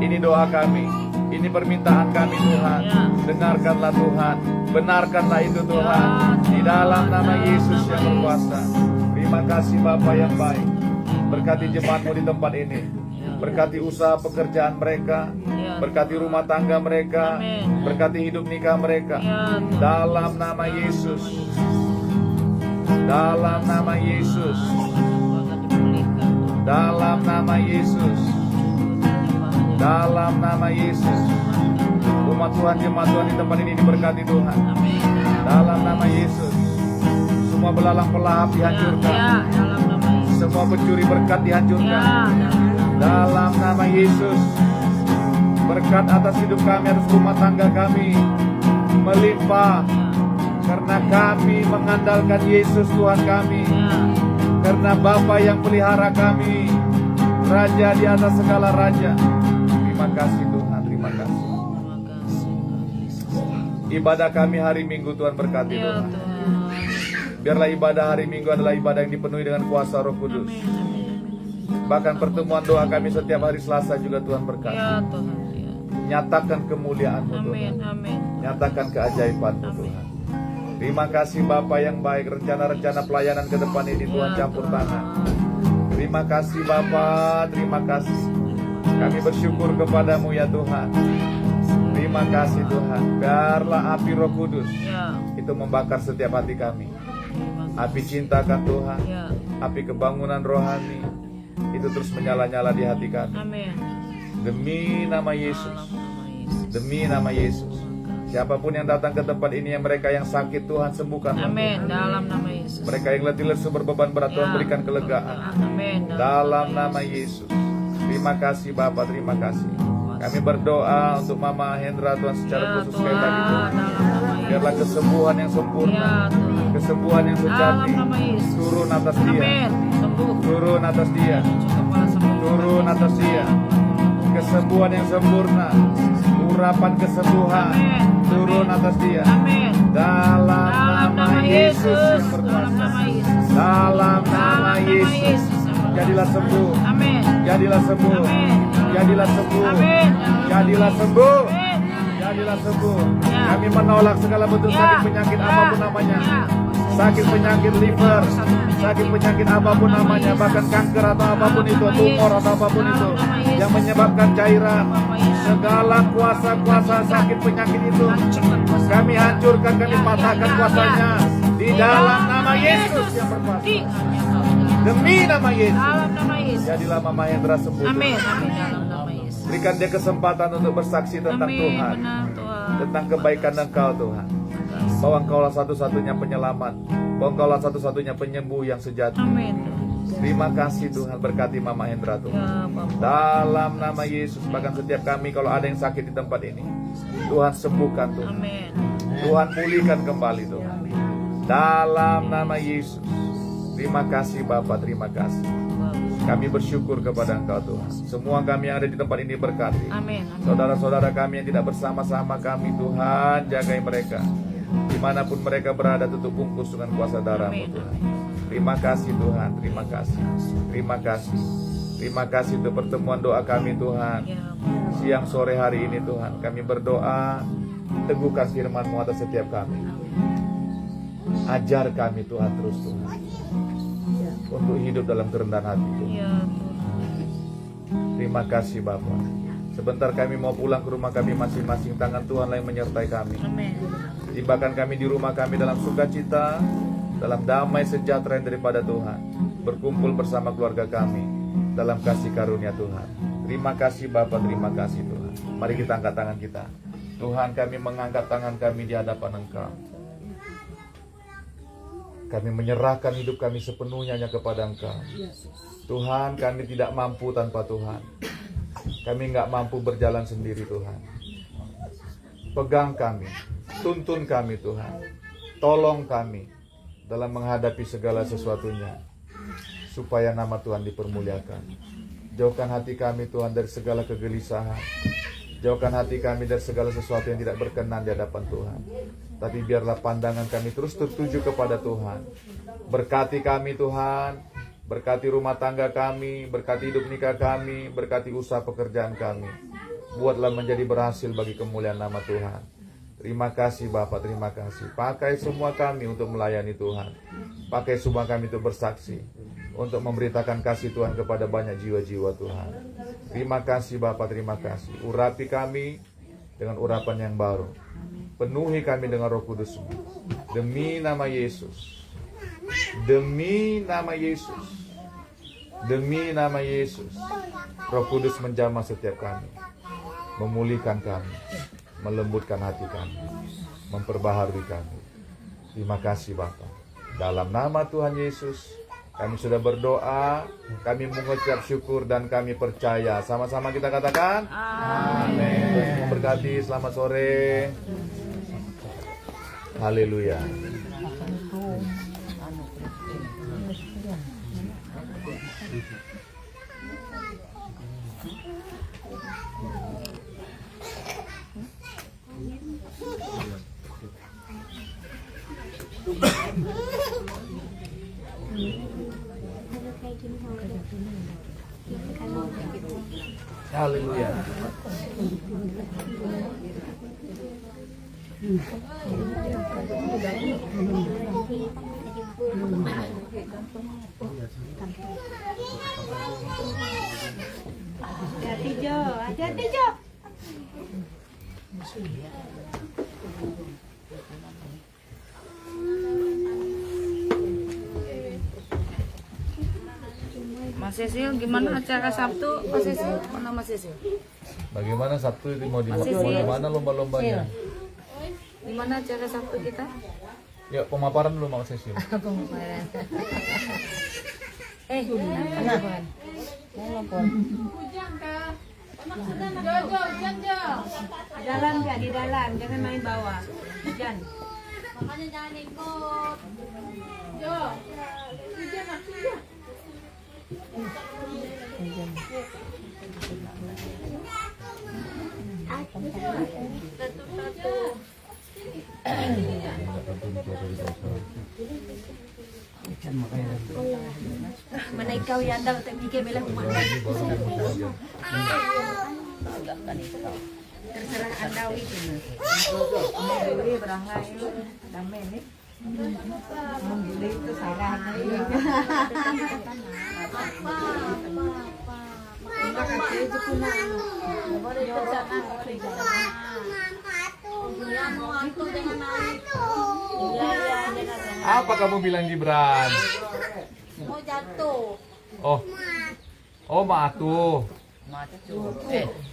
Ini doa kami. Ini permintaan kami Tuhan. Dengarkanlah Tuhan. Benarkanlah itu Tuhan. Di dalam nama Yesus yang berkuasa. Terima kasih Bapa yang baik. Berkati jemaatmu di tempat ini. Berkati usaha pekerjaan mereka. Berkati rumah tangga mereka. Berkati hidup nikah mereka. Dalam nama Yesus. Dalam nama Yesus. Dalam nama Yesus. Dalam nama Yesus. Umat Tuhan, jemaat Tuhan di tempat ini diberkati Tuhan. Dalam nama Yesus. Semua belalang pelahap dihancurkan. Semua pencuri berkat dihancurkan. Dalam nama Yesus. Berkat atas hidup kami, atas rumah tangga kami melimpah. Karena kami mengandalkan Yesus Tuhan kami. Karena Bapa yang pelihara kami, Raja di atas segala raja. Terima kasih Tuhan, terima kasih. Ibadah kami hari Minggu Tuhan berkati Tuhan. Biarlah ibadah hari Minggu adalah ibadah yang dipenuhi dengan kuasa Roh Kudus. Bahkan pertemuan doa kami setiap hari Selasa juga Tuhan berkati. Nyatakan kemuliaan-Mu Tuhan. Nyatakan keajaiban-Mu Tuhan. Terima kasih Bapa yang baik. Rencana-rencana pelayanan ke depan ini Tuhan campur tangan. Terima kasih Bapa, terima kasih. Kami bersyukur kepadamu ya Tuhan. Terima kasih Tuhan. Biarlah api Roh Kudus itu membakar setiap hati kami. Api cinta kan Tuhan, api kebangunan rohani itu terus menyala-nyala di hati kami. Demi nama Yesus, demi nama Yesus. Siapapun yang datang ke tempat ini, yang mereka yang sakit Tuhan sembuhkan. Amin. Dalam nama Yesus. Mereka yang letih lesu berbeban berat Tuhan berikan kelegaan. Amin. Dalam nama Yesus. Terima kasih Bapa, terima kasih. Kami berdoa untuk Mama Hendra Tuhan secara khusus sekali lagi Tuhan. Biarlah kesembuhan yang sempurna, kesembuhan yang sejati turun atas dia, turun atas dia, turun atas dia. Kesembuhan yang sempurna, urapan kesembuhan turun atas dia. Dalam nama Yesus yang berkuasa. Dalam nama Yesus. Jadilah sembuh. Jadilah sembuh. Jadilah sembuh. Jadilah sembuh. Jadilah sembuh. Kami menolak segala bentuk sakit penyakit apapun namanya. Sakit penyakit liver, sakit penyakit apapun namanya, bahkan kanker atau apapun itu, tumor atau apapun itu yang menyebabkan cairan. Segala kuasa-kuasa sakit penyakit itu kami hancurkan, kami patahkan kuasanya di dalam nama Yesus yang berkuasa. Demi nama Yesus. Jadilah Mama Hendra sembuh. Amin. Dalam nama Yesus. Berikan dia kesempatan untuk bersaksi tentang Tuhan, tentang kebaikan Engkau Tuhan. Bahwa Engkaulah satu-satunya penyelamat, bahwa Engkaulah satu-satunya penyembuh yang sejati. Terima kasih Tuhan, berkati Mama Hendra Tuhan. Dalam nama Yesus, bahkan setiap kami kalau ada yang sakit di tempat ini, Tuhan sembuhkan Tuhan. Tuhan pulihkan kembali Tuhan. Dalam nama Yesus. Terima kasih Bapa, terima kasih. Kami bersyukur kepada Engkau Tuhan. Semua kami yang ada di tempat ini berkati. Saudara-saudara kami yang tidak bersama-sama kami, Tuhan jagai mereka. Dimanapun mereka berada, tutup bungkus dengan kuasa darah-Mu Tuhan. Terima kasih Tuhan, terima kasih. Terima kasih. Terima kasih untuk pertemuan doa kami Tuhan. Siang sore hari ini Tuhan, kami berdoa, teguhkan firman-Mu atas setiap kami. Ajar kami Tuhan terus Tuhan. untuk hidup dalam kerendahan hati. Ya. Terima kasih Bapa. Sebentar kami mau pulang ke rumah kami masing-masing, tangan Tuhan yang menyertai kami. Amin. Tibakan kami di rumah kami dalam sukacita, dalam damai sejahtera yang daripada Tuhan. Berkumpul bersama keluarga kami dalam kasih karunia Tuhan. Terima kasih Bapa, terima kasih Tuhan. Mari kita angkat tangan kita. Tuhan, kami mengangkat tangan kami di hadapan Engkau. Kami menyerahkan hidup kami sepenuhnya hanya kepada Engkau. Tuhan, kami tidak mampu tanpa Tuhan. Kami nggak mampu berjalan sendiri Tuhan. Pegang kami, tuntun kami Tuhan. Tolong kami dalam menghadapi segala sesuatunya, supaya nama Tuhan dipermuliakan. Jauhkan hati kami Tuhan dari segala kegelisahan. Jauhkan hati kami dari segala sesuatu yang tidak berkenan di hadapan Tuhan. Tapi biarlah pandangan kami terus tertuju kepada Tuhan. Berkati kami Tuhan. Berkati rumah tangga kami, berkati hidup nikah kami, berkati usaha pekerjaan kami. Buatlah menjadi berhasil bagi kemuliaan nama Tuhan. Terima kasih Bapak, terima kasih. Pakai semua kami untuk melayani Tuhan. Pakai semua kami untuk bersaksi, untuk memberitakan kasih Tuhan kepada banyak jiwa-jiwa Tuhan. Terima kasih Bapak, terima kasih. Urapi kami dengan urapan yang baru. Penuhi kami dengan Roh Kudus-Mu. Demi nama Yesus. Demi nama Yesus. Demi nama Yesus. Roh Kudus menjamah setiap kami, memulihkan kami, melembutkan hati kami, memperbaharui kami. Terima kasih Bapa. Dalam nama Tuhan Yesus kami sudah berdoa, kami mengucap syukur dan kami percaya. Sama-sama kita katakan amin. Tuhan memberkati. Selamat sore. Haleluya. Haleluya. Hati-hati Jo. Mas Cecil, gimana acara Sabtu? Mas Cecil, mana Mas Cecil? Bagaimana Sabtu itu mau di Masih mana lomba-lombanya? Gimana acara Sabtu kita? Ya, pemaparan dulu Mas Cecil. Pemaparan. Di dalam ya, di dalam, jangan main bawah. Hujan. Makanya jangan ikut. Jo. Hujan maksudnya. Mana ikaw yanda tak mikir bela rumah. Terserah anda wih. Dewi berangkai damai nih. Membeli itu salah nih. Apa kamu bilang Gibran? Mau jatuh. Oh maatuh.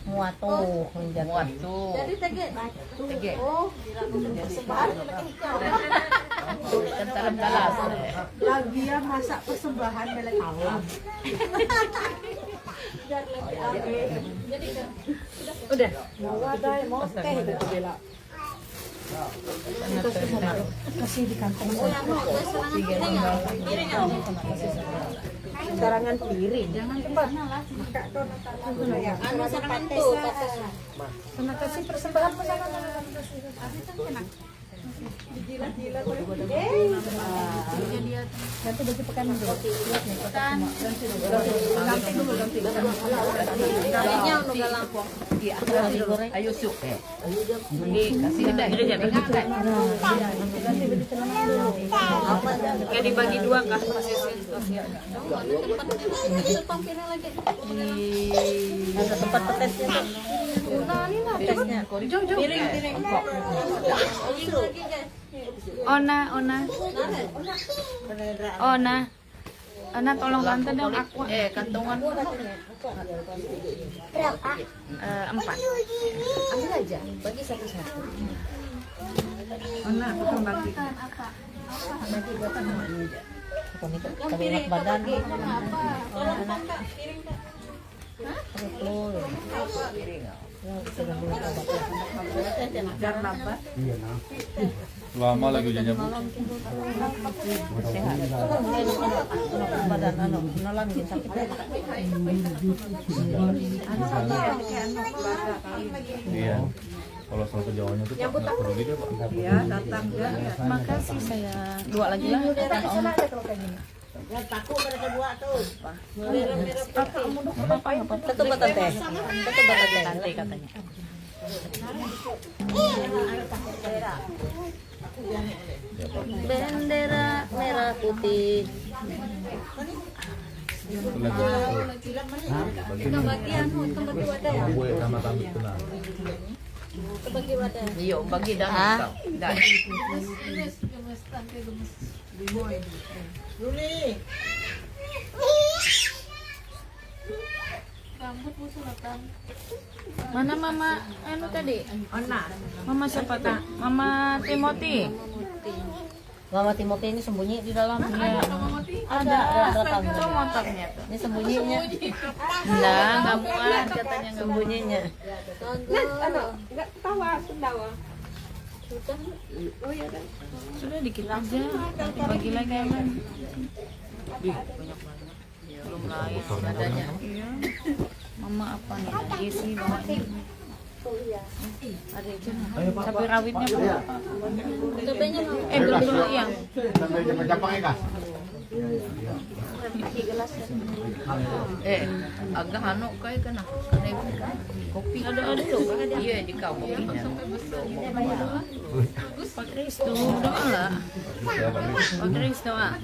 Muatu. Jadi tege. Oh, sebar Dalam galas. Lagi ya masak persembahan melek alam. Udah. Mau teh gitu bela. Kasih di kantong. Sarangan piring. Jangan tempat. Anu sarangan tuh. Terima kasih persembahan persembahan. Ganti baju pekan dulu. Kayaknya udah galang. Iya, ayo syuk. Kasih deh. Kayak dibagi dua kah? Ada tempat petesnya. Petesnya. Piring. Ona tolong bantu dong aku. Kantongan. Berapa? 4. Ambil aja, bagi satu-satu. Ona bukan bagi. Bagi berapa namanya? Tapi enak badan. Betul. Dan apa? Lama lagi hujannya Bu. Badan nolam gitu sakit. Iya. Kalau soal Jawanya tuh Pak nggak perlu gitu Pak. Iya, datang ya. Makasih saya. 2 lagi lah. Satu batang teh. Satu batang teh nanti katanya. Bendera merah putih. Gue sama tamu kenal. Iyo, bagi dah. Dah. Mana mama anu tadi? Mama siapa tuh? Mama Timothy. Mama Timothy ini sembunyi di dalam. Ada datang. itu motornya tuh. Ini sembunyinya. Enggak muat katanya enggak muat. Sembunyinya. Sudah dikit aja. Nanti bagi lagi aman. Belum lain adanya. Iya. Mama apa nih? Isi bawa ini. Ada aja. Cabai rawitnya berapa? Belum dulu yang. Agak anu kayak kena. Kopi. Ada tuh. Iya, di kau kopinya. Pak Kris tuh doa lah. Pak Kris doa.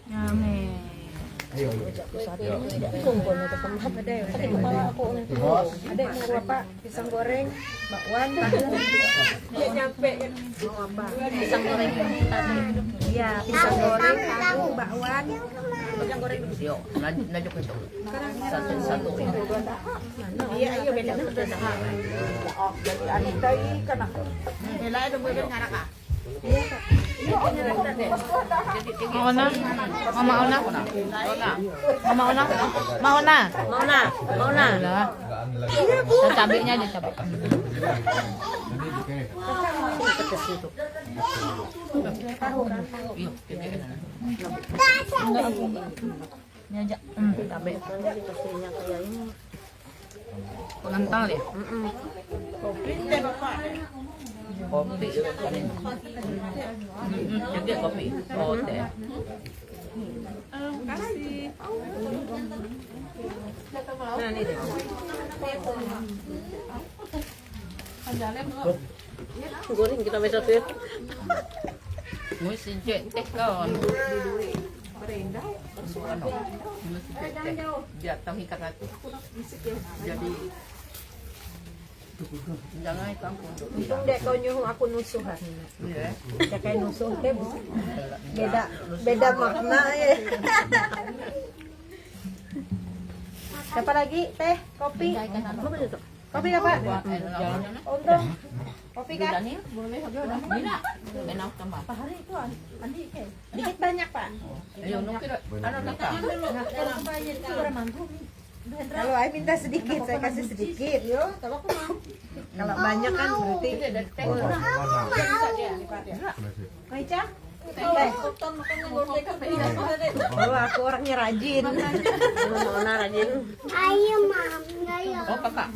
Amin. Kumpulnya ke tempat. Sakit kepala aku nih. Ada yang mau apa? Pisang goreng, bakwan. Dia nyampe. Mau apa? Pisang goreng tadi. Iya, pisang goreng, tahu, bakwan. Pisang goreng dulu. Yo, najuk itu. Satu. Iya, ayo beda. Oh, jadi adik tadi kan aku. Nilai itu boleh ngarak ah. Mau na? Mama Ona. Mama Ona. Mau na. Lah. Dan cabenya aja cabai. Iya, gede. Ini aja. Cabai. Pengental ya? Kopi. Jadi kopi. Oh, teh. Nah, ini deh. Goreng kita besok tuh. Mesti teh kawan. Ano? Mesti teh. Dia tahu ikat hati. Jadi jangan kampung. Untung dek kau nyuruh aku nusuhan. Iya. Ya kayak nusuh teh beda makna ya. Siapa lagi? Teh, kopi. Kopi ka, Pak? Untuk. Kopi ka? Daniel, boleh udah Dina. Enak tambah. Pak hari itu Andi dikit banyak, Pak. Ayo nukir. Ada nata. Kalau Ai minta sedikit, saya kasih sedikit. Yo, kalau aku mau. Kalau banyak kan berarti. Kaica? Oh, aku orangnya rajin. Mona rajin. Oh, kakak.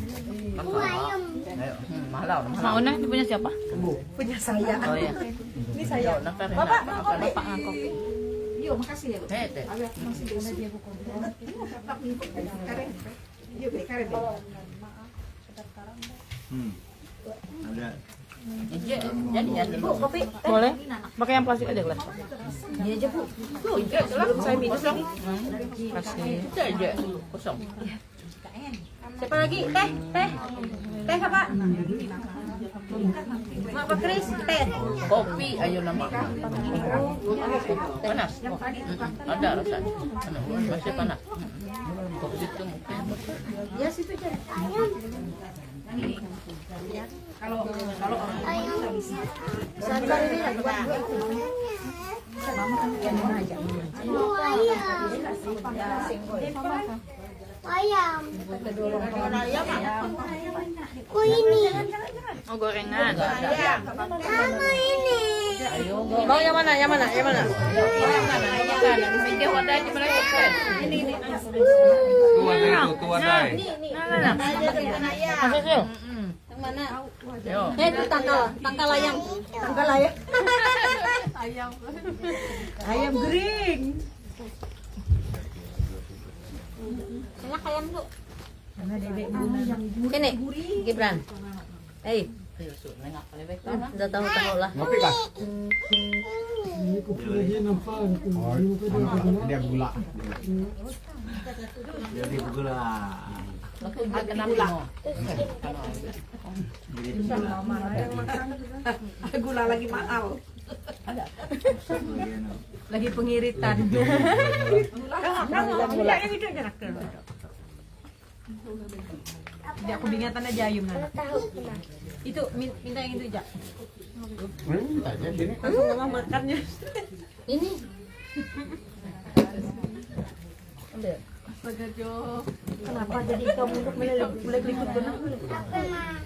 Malau. Mauna ini punya siapa? Punya saya. Oh iya. Ini saya. Bapak ngangkok. Yuk, makasih ya. Tete. Yuk, beli karet. Ada. Jadi ya. Bu, kopi. Boleh? Pakai yang plastik aja, Glenn. Iya aja, Bu. Belum saya minum ini. Kasih. Itu aja. Kosong. Siapa lagi? Teh. Teh apa? Mak Kris, teh. Kopi, ayo nama. Panas. Ada rasanya. Masih panas. Kopi itu mungkin. Ya situ aja. Kalau orang bisa. Sabar ini lagi buat gue. Mama kan yang mana aja. Ayam. Oh, gorengan. Kamu ini. Ayo, Mau yang mana? Yang mana? Yang mana? Ini wadah di mana? Ini. Tuan dai. Masuk yuk. Mana? Yo. Itu tangkal ayam. Tangkal ayam. Ayam kering. Enak ayam tuh. Ini Gibran. Ayo, nengak lebih kana. Udah tahu lah. Ngopi kah? Ini kopi lagi nampak. Dia gula. Jadi gula. Laku dia kena gula. Gula lagi mahal. Lagi pengiritan. Gula ini kan enak. Jadi aku bingatan aja ayam nana. Itu minta yang itu aja. Langsung mama makannya. Ini. Kenapa jadi kamu untuk melek ikut benang? Aku mah.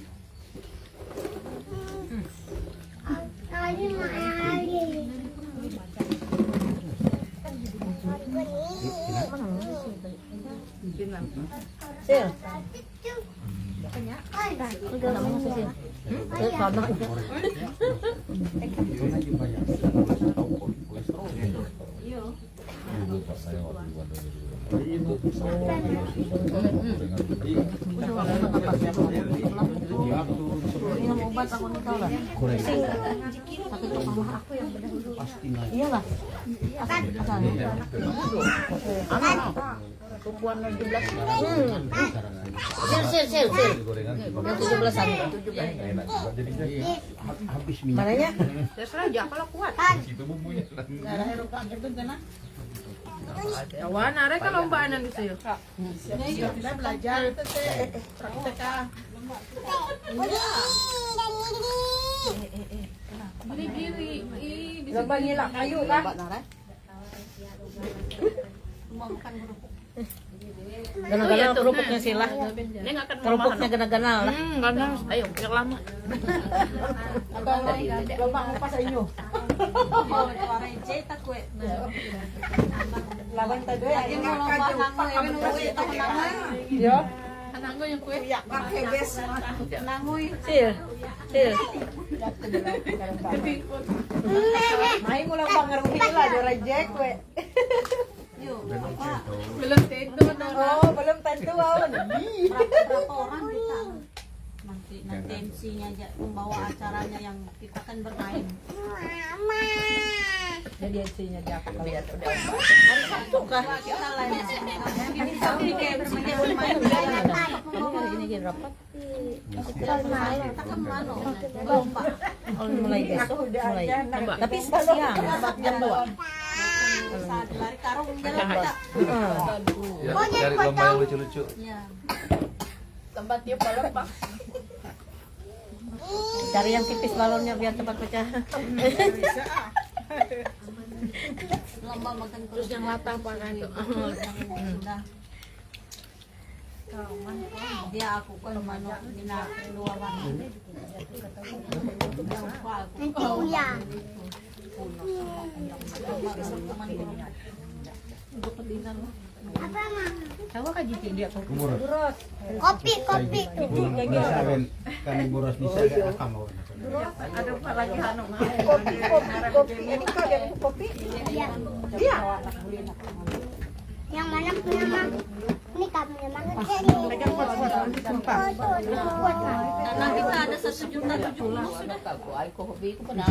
Lagi mah lagi. Sil. Udah Namanya Sil. Sil sama. Minum obat aku nih tahu lah. Tapi mama aku yang benar dulu. Iyalah. Tumpuan 17. Sil. Yang 17-an. Mananya? Terserah aja kalau kuat. Itu bumbunya. Awan, arek kan lombaan di situ. Kita belajar praktek ah. Lomba ngilak kayu kan? Ganal-ganal kerupuknya Sila. Dia enggak akan Kerupuknya ganal-ganal lah. Ganal. Ayo, biar lama. Lomba ngupas inyo. Lawan tadi lagi Yo. Ananggo yung kue. Sil. Main mo lang pangaruhin nila, do reject we. Belum tentu. Oh, belum tentu awon. Berapa orang kita? Nanti MC-nya aja membawa acaranya yang kita kan bermain. Mama. Jadi MC-nya dia aku lihat udah. Hari Sabtu kah? Kita lain. Ini Sabtu kayak bermain. Ini jadi rapat. Kita main. Kita kan mana? Lomba. Mulai besok mulai. Tapi siang jam 2. Saat lari karung jalan kita. Ya, cari lomba yang lucu-lucu. Ya. Tempat dia pelepak. Cari yang tipis balonnya biar cepat pecah. Lama makan Terus yang latah apa kan itu? sudah. Dia aku kan manok dina luar mana. Tahu kan jitu dia kok. Buros. Kopi Saben kami buros di sana akam mau. Ada apa lagi anu mah? Kopi ini kok dia kopi. Iya. Yang mana punya Mang? Ini kami yang mana? Pegang kuat-kuat nanti tumpah. Dana kita ada 1.070.000 sudah. Aku hobi ko pa na.